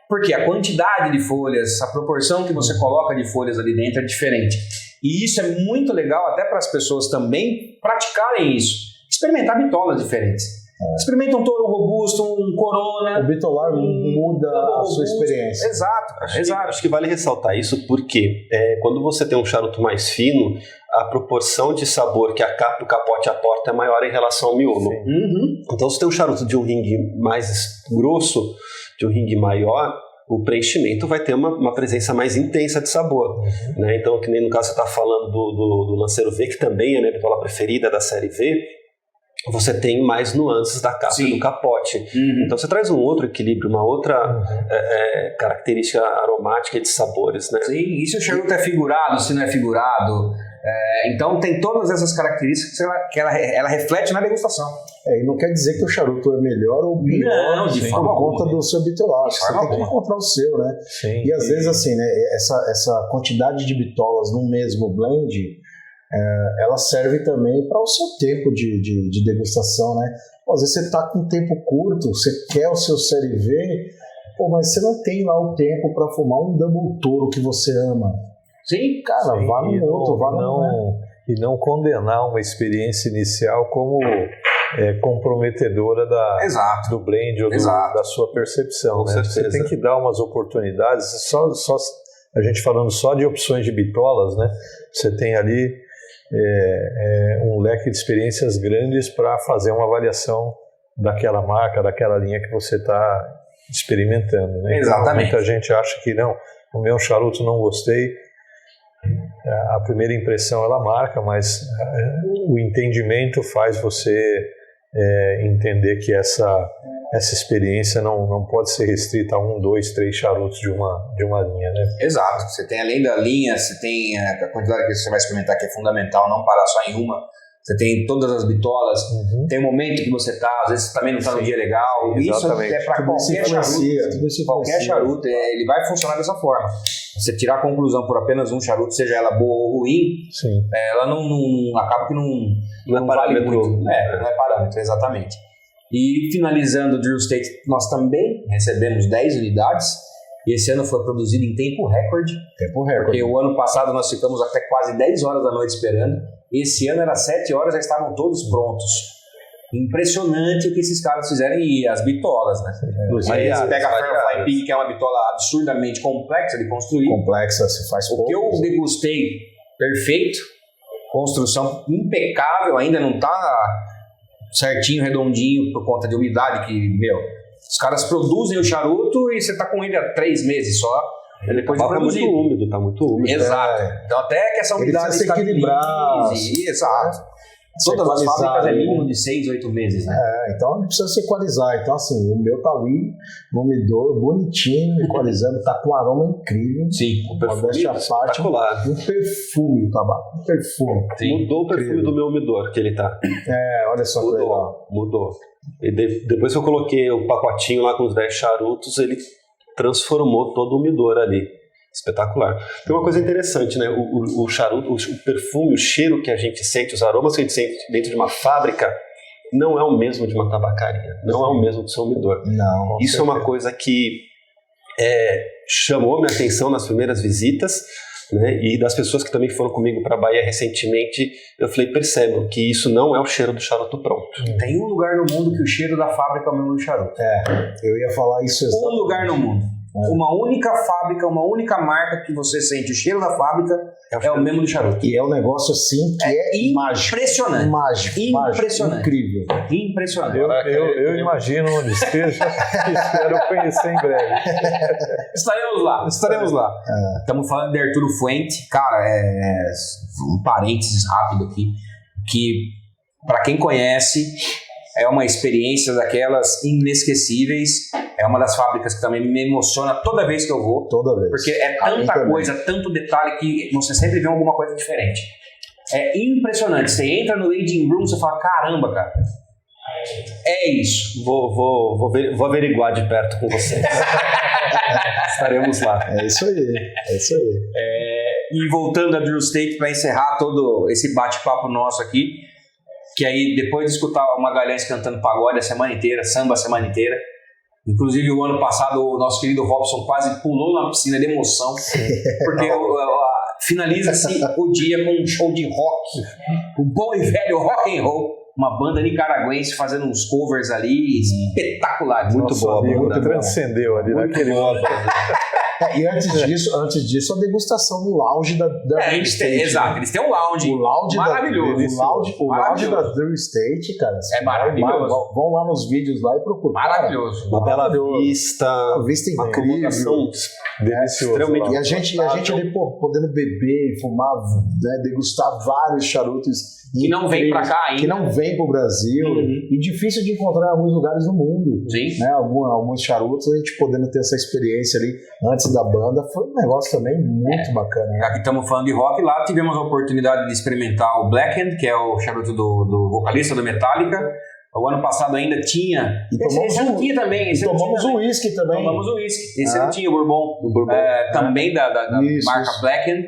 Porque a quantidade de folhas, a proporção que você coloca de folhas ali dentro é diferente. E isso é muito legal até para as pessoas também praticarem isso. Experimentar bitolas diferentes. Experimenta um touro robusto, um corona. O bitolar muda a sua experiência. Exato. Acho que vale ressaltar isso porque quando você tem um charuto mais fino, a proporção de sabor que a capa e o capote aporta é maior em relação ao miolo. Então, se tem um charuto de um ringue mais grosso, de um ringue maior, o preenchimento vai ter uma presença mais intensa de sabor. Né? Então, que nem no caso você está falando do Lanceiro V, que também é a minha bitola preferida da série V, você tem mais nuances da capa e do capote. Então você traz um outro equilíbrio, uma outra característica aromática de sabores, né? Sim, e se o charuto é figurado, se não é figurado, Então tem todas essas características que ela reflete na degustação. E não quer dizer que o charuto é melhor ou pior por conta do seu bitola. Você tem que encontrar o seu, né? Sim. E às vezes assim, né, essa quantidade de bitolas no mesmo blend, ela serve também para o seu tempo de degustação, né? Às vezes você está com um tempo curto, você quer o seu série V, mas você não tem lá o tempo para fumar um Double Toro que você ama. Sim, cara, vá no outro, vá no... E não condenar uma experiência inicial como comprometedora do blend ou da sua percepção. Né? Você tem que dar umas oportunidades. Só a gente falando só de opções de bitolas, né? Você tem ali um leque de experiências grandes para fazer uma avaliação daquela marca, daquela linha que você está experimentando. Né? Exatamente. Então, muita gente acha que não, o meu charuto não gostei. A primeira impressão ela marca, mas o entendimento faz você entender que essa experiência não pode ser restrita a 1, 2, 3 charutos de uma linha, né? Exato. Você tem além da linha, você tem a quantidade que você vai experimentar, que é fundamental, não parar só em uma. Você tem todas as bitolas, tem um momento que você tá, às vezes você também não está no dia legal. Sim, isso é para qualquer charuto. Qualquer charuto, ele vai funcionar dessa forma. Você tirar a conclusão por apenas um charuto, seja ela boa ou ruim, ela não acaba que não é vale parâmetro. muito. Não é parâmetro, exatamente. E finalizando o Drew State, nós também recebemos 10 unidades. E esse ano foi produzido em tempo recorde. Porque o ano passado nós ficamos até quase 10 horas da noite esperando. Esse ano era 7 horas, já estavam todos prontos. Impressionante o que esses caras fizeram e as bitolas, né? Aí você pega a Firefly Pig, que é uma bitola absurdamente complexa de construir. Complexa, se faz pouco. O que eu degustei, perfeito. Construção impecável, ainda não tá certinho, redondinho, por conta de umidade que, os caras produzem o charuto e você tá com ele há 3 meses só. Depois de produzir. Tá muito úmido. Exato. Então até que essa umidade se equilibrar. Exato. Todas as fábricas é mínimo de 6, 8 meses, né? Então precisa se equalizar. Então assim, o meu tá ali no umidor, bonitinho, equalizando, tá com um aroma incrível. Sim, o perfume espetacular. Um perfume, o tabaco. Um perfume. Sim. Mudou o perfume do meu umidor que ele tá. Olha só que legal. Mudou. E depois que eu coloquei o pacotinho lá com os 10 charutos, ele transformou todo o umidor ali. Espetacular. Tem uma coisa interessante, né? O charuto, o perfume, o cheiro que a gente sente, os aromas que a gente sente dentro de uma fábrica não é o mesmo de uma tabacaria, não é o mesmo do seu umidor. Não. Isso é uma coisa que chamou minha atenção nas primeiras visitas, né? E das pessoas que também foram comigo para a Bahia recentemente, eu falei, percebam que isso não é o cheiro do charuto pronto. Tem um lugar no mundo que o cheiro da fábrica é o mesmo do charuto. Eu ia falar isso exatamente. Um lugar no mundo. Uma única fábrica, uma única marca que você sente o cheiro da fábrica é o mesmo do charuto. E é um negócio assim que é impressionante. Mágico. Impressionante. Incrível. Impressionante. Eu imagino onde esteja e espero conhecer em breve. Estaremos lá. Estamos falando de Arturo Fuente. Cara, um parênteses rápido aqui, que para quem conhece é uma experiência daquelas inesquecíveis. É uma das fábricas que também me emociona toda vez que eu vou. Toda vez. Porque é tanta coisa, tanto detalhe que você sempre vê alguma coisa diferente. É impressionante. Você entra no aging room e você fala, caramba, cara. É isso. Vou averiguar de perto com vocês. Estaremos lá. É isso aí. E voltando a Drew State para encerrar todo esse bate-papo nosso aqui, que aí depois de escutar o Magalhães cantando pagode a semana inteira, samba a semana inteira, inclusive o ano passado o nosso querido Robson quase pulou na piscina de emoção, porque finaliza-se o dia com um show de rock, o bom e velho rock and roll, uma banda nicaragüense fazendo uns covers ali espetaculares. Muito boa, muito transcendeu ali naquele modo. E antes disso, a degustação no lounge da Drew State. Exato, eles têm um lounge maravilhoso. O lounge da Drew State, cara. É maravilhoso. Vão lá nos vídeos lá e procuram. Maravilhoso. Uma bela vista. Uma vista incrível. Delicioso. Extremamente. E a gente ali, pô, podendo beber, fumar, né, degustar vários charutos Que não vem pra cá ainda. que não vem pro Brasil, e difícil de encontrar em alguns lugares no mundo. Sim. Né, alguns charutos, a gente podendo ter essa experiência ali antes da banda, foi um negócio também muito bacana. Né? Já que estamos falando de rock, lá tivemos a oportunidade de experimentar o Blackened, que é o charuto do vocalista do Metallica. O ano passado ainda tinha. E tomamos não tinha também. Esse tomamos o uísque também. Tomamos o uísque. Esse não tinha, o Bourbon. Também da marca Blackened.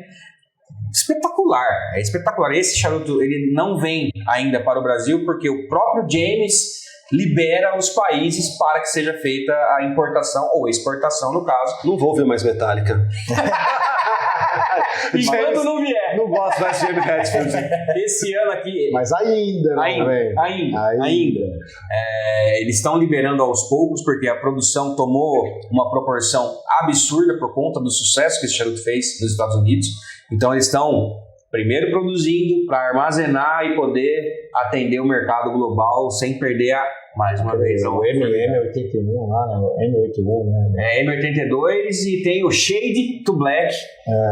Espetacular, é espetacular. Esse charuto ele não vem ainda para o Brasil porque o próprio James libera os países para que seja feita a importação ou exportação, no caso. Não vou ver mais Metallica. Enquanto não vier. Não gosto mais de James Hetfield. Esse ano aqui. Mas ainda, né? Ainda. Eles estão liberando aos poucos porque a produção tomou uma proporção absurda por conta do sucesso que esse charuto fez nos Estados Unidos. Então eles estão primeiro produzindo para armazenar e poder atender o mercado global sem perder mais uma vez. O M81 lá, né? O M81, né? É M82 e tem o Shade to Black,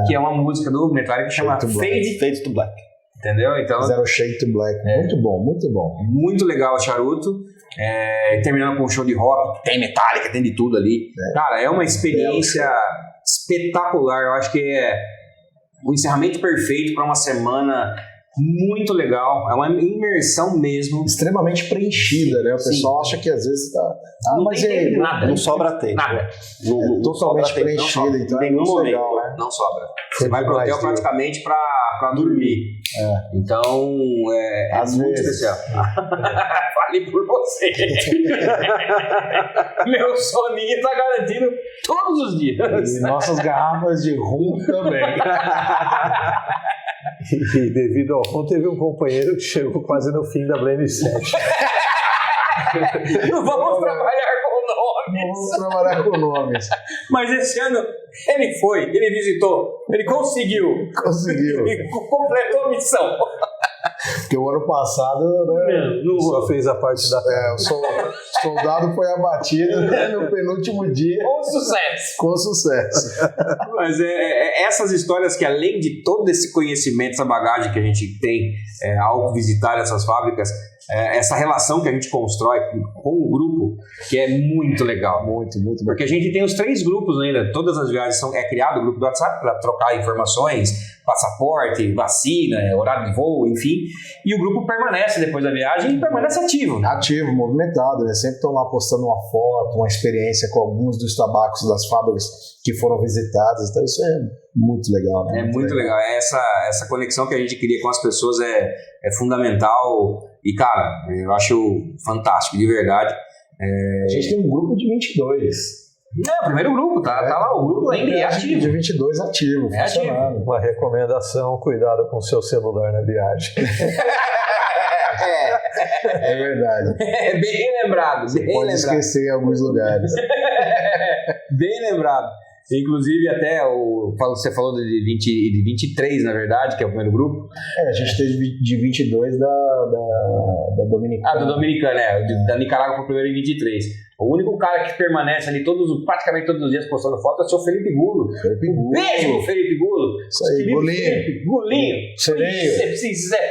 que é uma música do Metallica que chama Fade to Black. Entendeu? Então, Fizeram o Shade to Black. Muito bom, muito bom. Muito legal o charuto. Terminando com um show de rock, tem Metallica, tem de tudo ali. Cara, é uma experiência espetacular. Eu acho que é o encerramento perfeito para uma semana muito legal. É uma imersão mesmo. Extremamente preenchida, né? O pessoal acha que às vezes tá... mas tem nada. Não sobra tempo. Nada. Totalmente preenchida. Então em nenhum momento. Legal, né? Não sobra. Você vai pro hotel praticamente para dormir. Então, é muito especial. Fale por você. Meu soninho tá garantido todos os dias. E nossas garrafas de rum também. E devido ao rum, teve um companheiro que chegou quase no fim da Blend 7. Não vamos trabalhar com nomes. Vamos trabalhar com nomes. Mas esse ano ele visitou, ele conseguiu. E completou a missão. Porque o ano passado, né? Só fez a parte da o soldado foi abatido, né, no penúltimo dia. Com sucesso. Mas essas histórias que, além de todo esse conhecimento, essa bagagem que a gente tem ao visitar essas fábricas, essa relação que a gente constrói com o grupo, que é muito legal. Muito, muito. Porque a gente tem os 3 grupos ainda, todas as viagens é criado o grupo do WhatsApp para trocar informações, passaporte, vacina, horário de voo, enfim. E o grupo permanece depois da viagem e permanece ativo. Né? Ativo, movimentado, né? Sempre estão lá postando uma foto, uma experiência com alguns dos tabacos das fábricas que foram visitadas. Então isso é muito legal, né? É muito legal. Essa conexão que a gente cria com as pessoas é fundamental. E, cara, eu acho fantástico, de verdade. A gente tem um grupo de 22. O primeiro grupo, tá lá o grupo ainda é ativo. De 22 ativo, funcionando. Uma recomendação, cuidado com o seu celular na viagem. É verdade. Bem lembrado. Pode esquecer em alguns lugares. Bem lembrado. Inclusive, até você falou de 23, na verdade, que é o primeiro grupo. A gente teve de 22 da Dominicana. Da Dominicana, da Nicarágua foi o primeiro em 23. O único cara que permanece ali praticamente todos os dias postando foto é o seu Felipe Gulo. Beijo, Felipe Gulo. Isso aí, Gulinho. Sereio.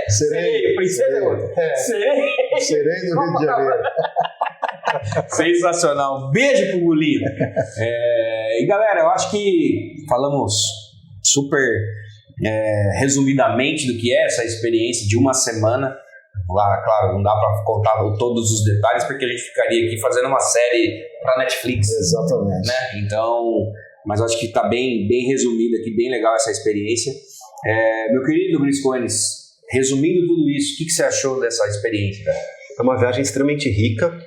Sereio. Princesa. Sereio do Rio de Janeiro. Sensacional. Beijo pro Gulinho. E galera, eu acho que falamos super resumidamente do que é essa experiência de uma semana. Lá, claro, não dá para contar todos os detalhes porque a gente ficaria aqui fazendo uma série para Netflix. Exatamente. Né? Então, mas eu acho que está bem resumida aqui, bem legal essa experiência. Meu querido Griscones, resumindo tudo isso, o que você achou dessa experiência? Cara? É uma viagem extremamente rica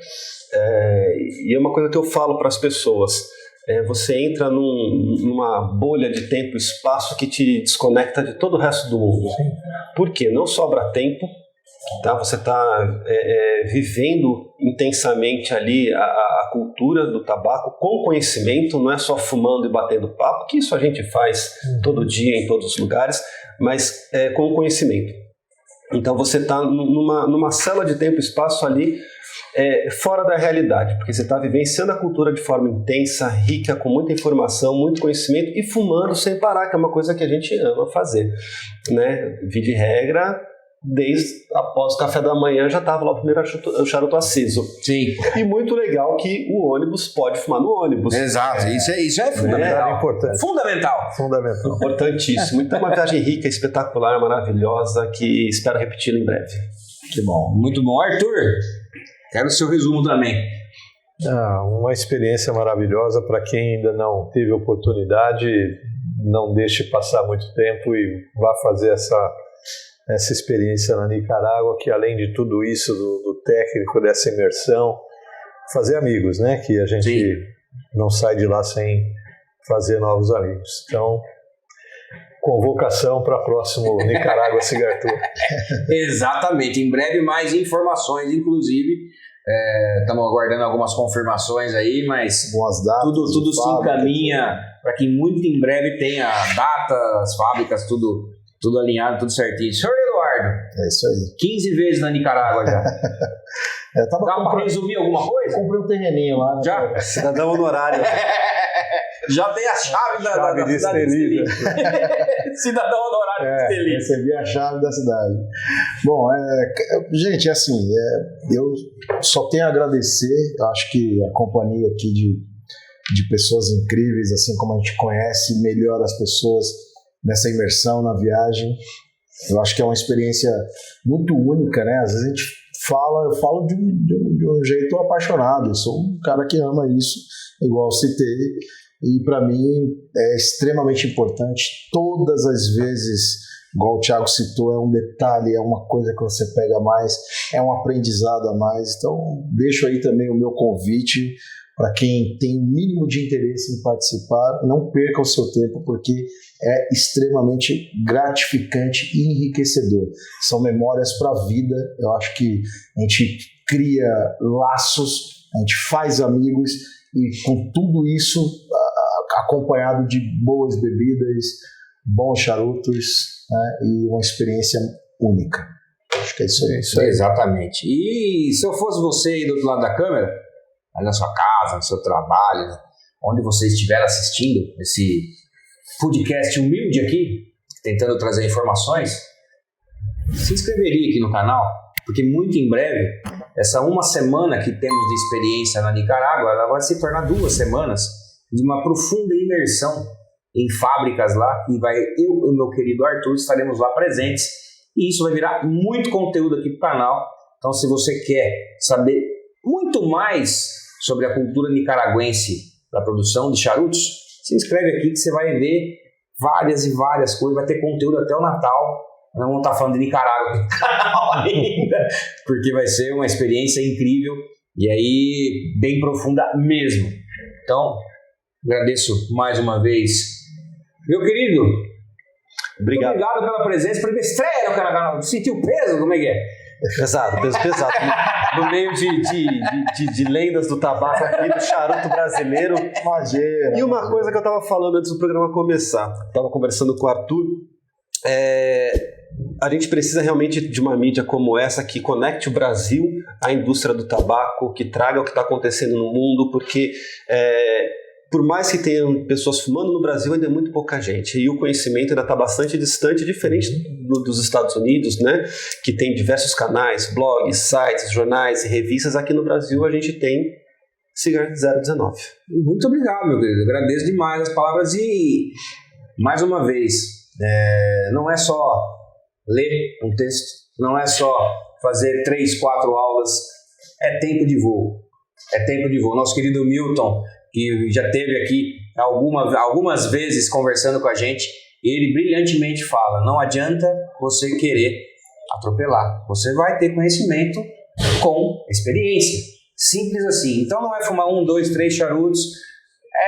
e é uma coisa que eu falo para as pessoas. Você entra numa bolha de tempo e espaço que te desconecta de todo o resto do mundo. Por quê? Não sobra tempo. Tá? Você está vivendo intensamente ali a cultura do tabaco com conhecimento, não é só fumando e batendo papo, que isso a gente faz todo dia em todos os lugares, mas com conhecimento. Então você está numa célula de tempo e espaço ali fora da realidade, porque você está vivenciando a cultura de forma intensa, rica, com muita informação, muito conhecimento e fumando sem parar, que é uma coisa que a gente ama fazer, né? Via de regra, desde após o café da manhã já estava lá o primeiro charuto aceso. Sim. E muito legal que o ônibus pode fumar no ônibus. Exato, isso é fundamental. É importante. Fundamental. Importantíssimo. Então, uma viagem rica, espetacular, maravilhosa, que espero repeti-la em breve. Que bom. Muito bom. Arthur, quero o seu resumo também. Uma experiência maravilhosa para quem ainda não teve oportunidade, não deixe passar muito tempo e vá fazer essa experiência na Nicarágua, que além de tudo isso, do técnico, dessa imersão, fazer amigos, né? Que a gente não sai de lá sem fazer novos amigos. Então, convocação para próximo Nicarágua Cigar Tour. Exatamente, em breve mais informações, inclusive estamos aguardando algumas confirmações aí, mas boas datas, tudo se encaminha para que muito em breve tenha datas, fábricas, tudo alinhado, tudo certinho. Senhor Eduardo, é isso aí. 15 vezes na Nicarágua já. Dá para resumir alguma coisa? Comprei um terreninho lá. Né? Já? Cidadão honorário. Já tem a chave da cidade de Estelí. Cidadão honorário de Estelí. Recebi a chave da cidade. Bom, gente, assim, eu só tenho a agradecer. Eu acho que a companhia aqui de pessoas incríveis, assim como a gente conhece melhor as pessoas nessa imersão na viagem. Eu acho que é uma experiência muito única, né? Às vezes a gente eu falo de um jeito apaixonado. Eu sou um cara que ama isso, igual eu citei. E para mim é extremamente importante. Todas as vezes, igual o Thiago citou, é um detalhe, é uma coisa que você pega a mais, é um aprendizado a mais. Então, deixo aí também o meu convite para quem tem o mínimo de interesse em participar. Não perca o seu tempo, porque é extremamente gratificante e enriquecedor. São memórias para a vida. Eu acho que a gente cria laços, a gente faz amigos, e com tudo isso acompanhado de boas bebidas, bons charutos, né, e uma experiência única. Acho que é isso aí. Exatamente. E se eu fosse você aí do outro lado da câmera, aí na sua casa, no seu trabalho, né, onde você estiver assistindo esse podcast humilde aqui, tentando trazer informações, se inscreveria aqui no canal, porque muito em breve, essa uma semana que temos de experiência na Nicarágua, ela vai se tornar 2 semanas de uma profunda imersão em fábricas lá, e eu e o meu querido Arthur estaremos lá presentes, e isso vai virar muito conteúdo aqui pro canal. Então, se você quer saber muito mais sobre a cultura nicaragüense da produção de charutos, se inscreve aqui que você vai ver várias e várias coisas, vai ter conteúdo até o Natal. Não vamos estar falando de Nicarágua no canal ainda, porque vai ser uma experiência incrível e aí bem profunda mesmo. Então, agradeço mais uma vez. Meu querido, obrigado pela presença, primeira estreia no canal. Sentiu o peso? Como é que é? Pesado, peso pesado. No meio de lendas do tabaco aqui, do charuto brasileiro. Mageira. E uma coisa que eu estava falando antes do programa começar, estava conversando com o Arthur, a gente precisa realmente de uma mídia como essa que conecte o Brasil à indústria do tabaco, que traga o que está acontecendo no mundo, porque por mais que tenham pessoas fumando no Brasil, ainda é muito pouca gente, e o conhecimento ainda está bastante distante, diferente dos Estados Unidos, né, que tem diversos canais, blogs, sites, jornais e revistas. Aqui no Brasil a gente tem Cigar 019. Muito obrigado, meu querido, agradeço demais as palavras e, mais uma vez, não é só ler um texto, não é só fazer 3, 4 aulas, é tempo de voo. Nosso querido Milton, que já esteve aqui algumas vezes conversando com a gente, ele brilhantemente fala: não adianta você querer atropelar, você vai ter conhecimento com experiência, simples assim. Então não é fumar 1, 2, 3 charutos,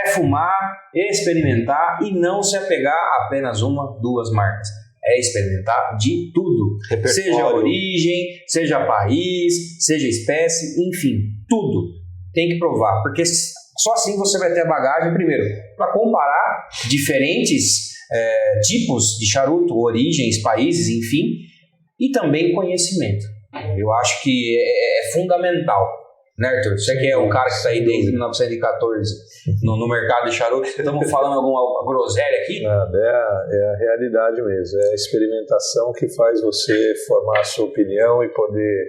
é fumar, experimentar e não se apegar a apenas 1, 2 marcas. É experimentar de tudo, seja origem, seja país, seja espécie, enfim, tudo tem que provar, porque só assim você vai ter a bagagem, primeiro, para comparar diferentes tipos de charuto, origens, países, enfim, e também conhecimento. Eu acho que é fundamental Né, Arthur? Você que é o cara que está aí desde 1914 no mercado de charuto. Estamos falando alguma groselha aqui? Nada, é a realidade mesmo. É a experimentação que faz você formar a sua opinião e poder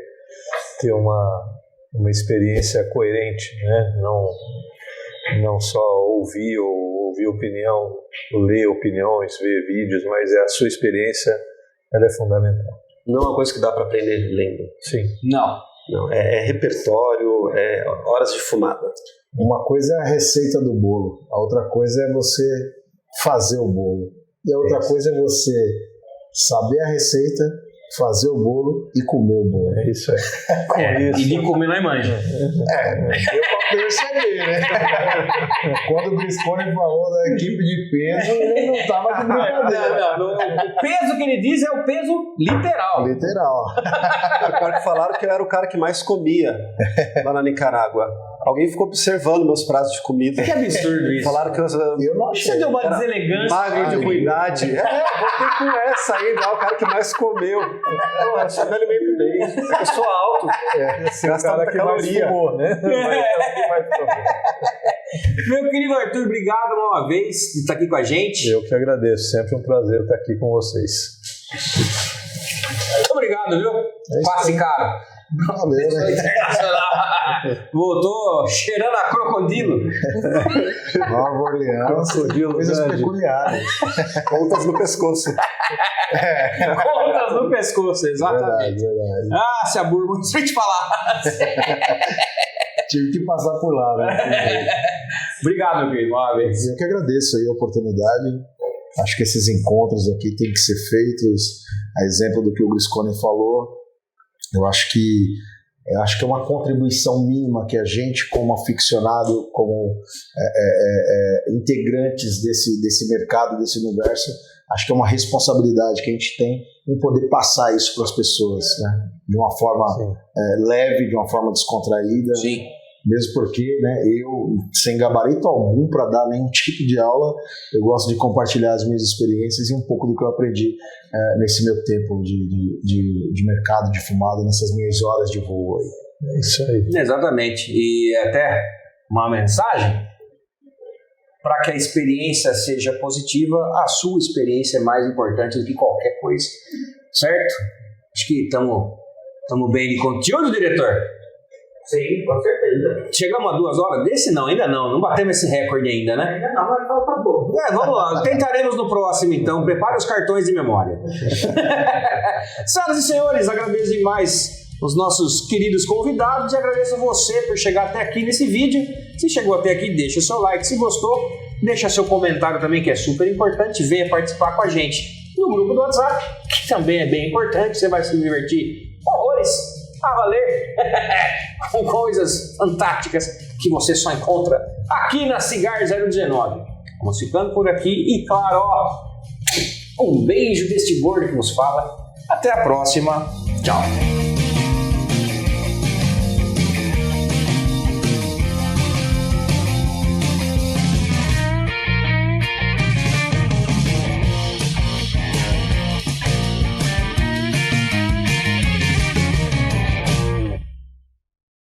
ter uma experiência coerente, né? Não só ouvir opinião, ler opiniões, ver vídeos, mas a sua experiência, ela é fundamental. Não é uma coisa que dá para aprender lendo. Sim. Não, é repertório, é horas de fumada. Uma coisa é a receita do bolo, a outra coisa é você fazer o bolo. E a outra coisa é você saber a receita, fazer o bolo e comer o bolo. É isso aí. e de comer não é manja. Eu percebi, né? Quando o Griscone falou da equipe de peso, ele não estava com brincadeira. Não. O peso que ele diz é o peso literal. Literal. Agora que falaram que eu era o cara que mais comia lá na Nicarágua. Alguém ficou observando meus pratos de comida. Que absurdo isso. Falaram que Eu não achei. Você deu uma deselegância. magro de ruindade. Voltei com essa aí, o cara que mais comeu. Porra, eu só me alimentei bem. Eu sou alto. Esse é o cara que mais fumou, né? Meu querido Arthur, obrigado uma vez de estar aqui com a gente. Eu que agradeço. Sempre um prazer estar aqui com vocês. Muito obrigado, viu? Passe, cara. Valeu, né? Internacional. Voltou cheirando a crocodilo. Nova Orleans, Crocodilo coisas grande. peculiares. Pontas no pescoço. Contas no pescoço, exatamente. Verdade. Ah, se a burba, deixa eu te falar. Tive que passar por lá, né? Obrigado, meu querido, uma vez. Eu que agradeço aí a oportunidade. Acho que esses encontros aqui têm que ser feitos. A exemplo do que o Griscone falou, eu acho que é uma contribuição mínima que a gente, como aficionado, como integrantes desse mercado, desse universo, acho que é uma responsabilidade que a gente tem em poder passar isso para as pessoas, né? De uma forma leve, de uma forma descontraída. Sim. Mesmo porque, né, eu, sem gabarito algum para dar nenhum tipo de aula, eu gosto de compartilhar as minhas experiências e um pouco do que eu aprendi nesse meu tempo de mercado de fumada, nessas minhas horas de voo aí. É isso aí. Exatamente. E até uma mensagem: para que a experiência seja positiva, a sua experiência é mais importante do que qualquer coisa. Certo? Acho que estamos bem de conteúdo, diretor? Sim, com certeza. Chegamos a 2 horas? Desse não, ainda não batemos esse recorde ainda, né? Ainda não, mas falta pouco. Vamos lá, tentaremos no próximo então. Prepare os cartões de memória. Senhoras e senhores, agradeço demais os nossos queridos convidados e agradeço a você por chegar até aqui nesse vídeo. Se chegou até aqui, deixa o seu like. Se gostou, deixa seu comentário também, que é super importante. Venha participar com a gente no grupo do WhatsApp, que também é bem importante. Você vai se divertir horrores a valer com coisas fantásticas que você só encontra aqui na Cigar 019. Vamos ficando por aqui e, claro, um beijo deste gordo que nos fala. Até a próxima. Tchau.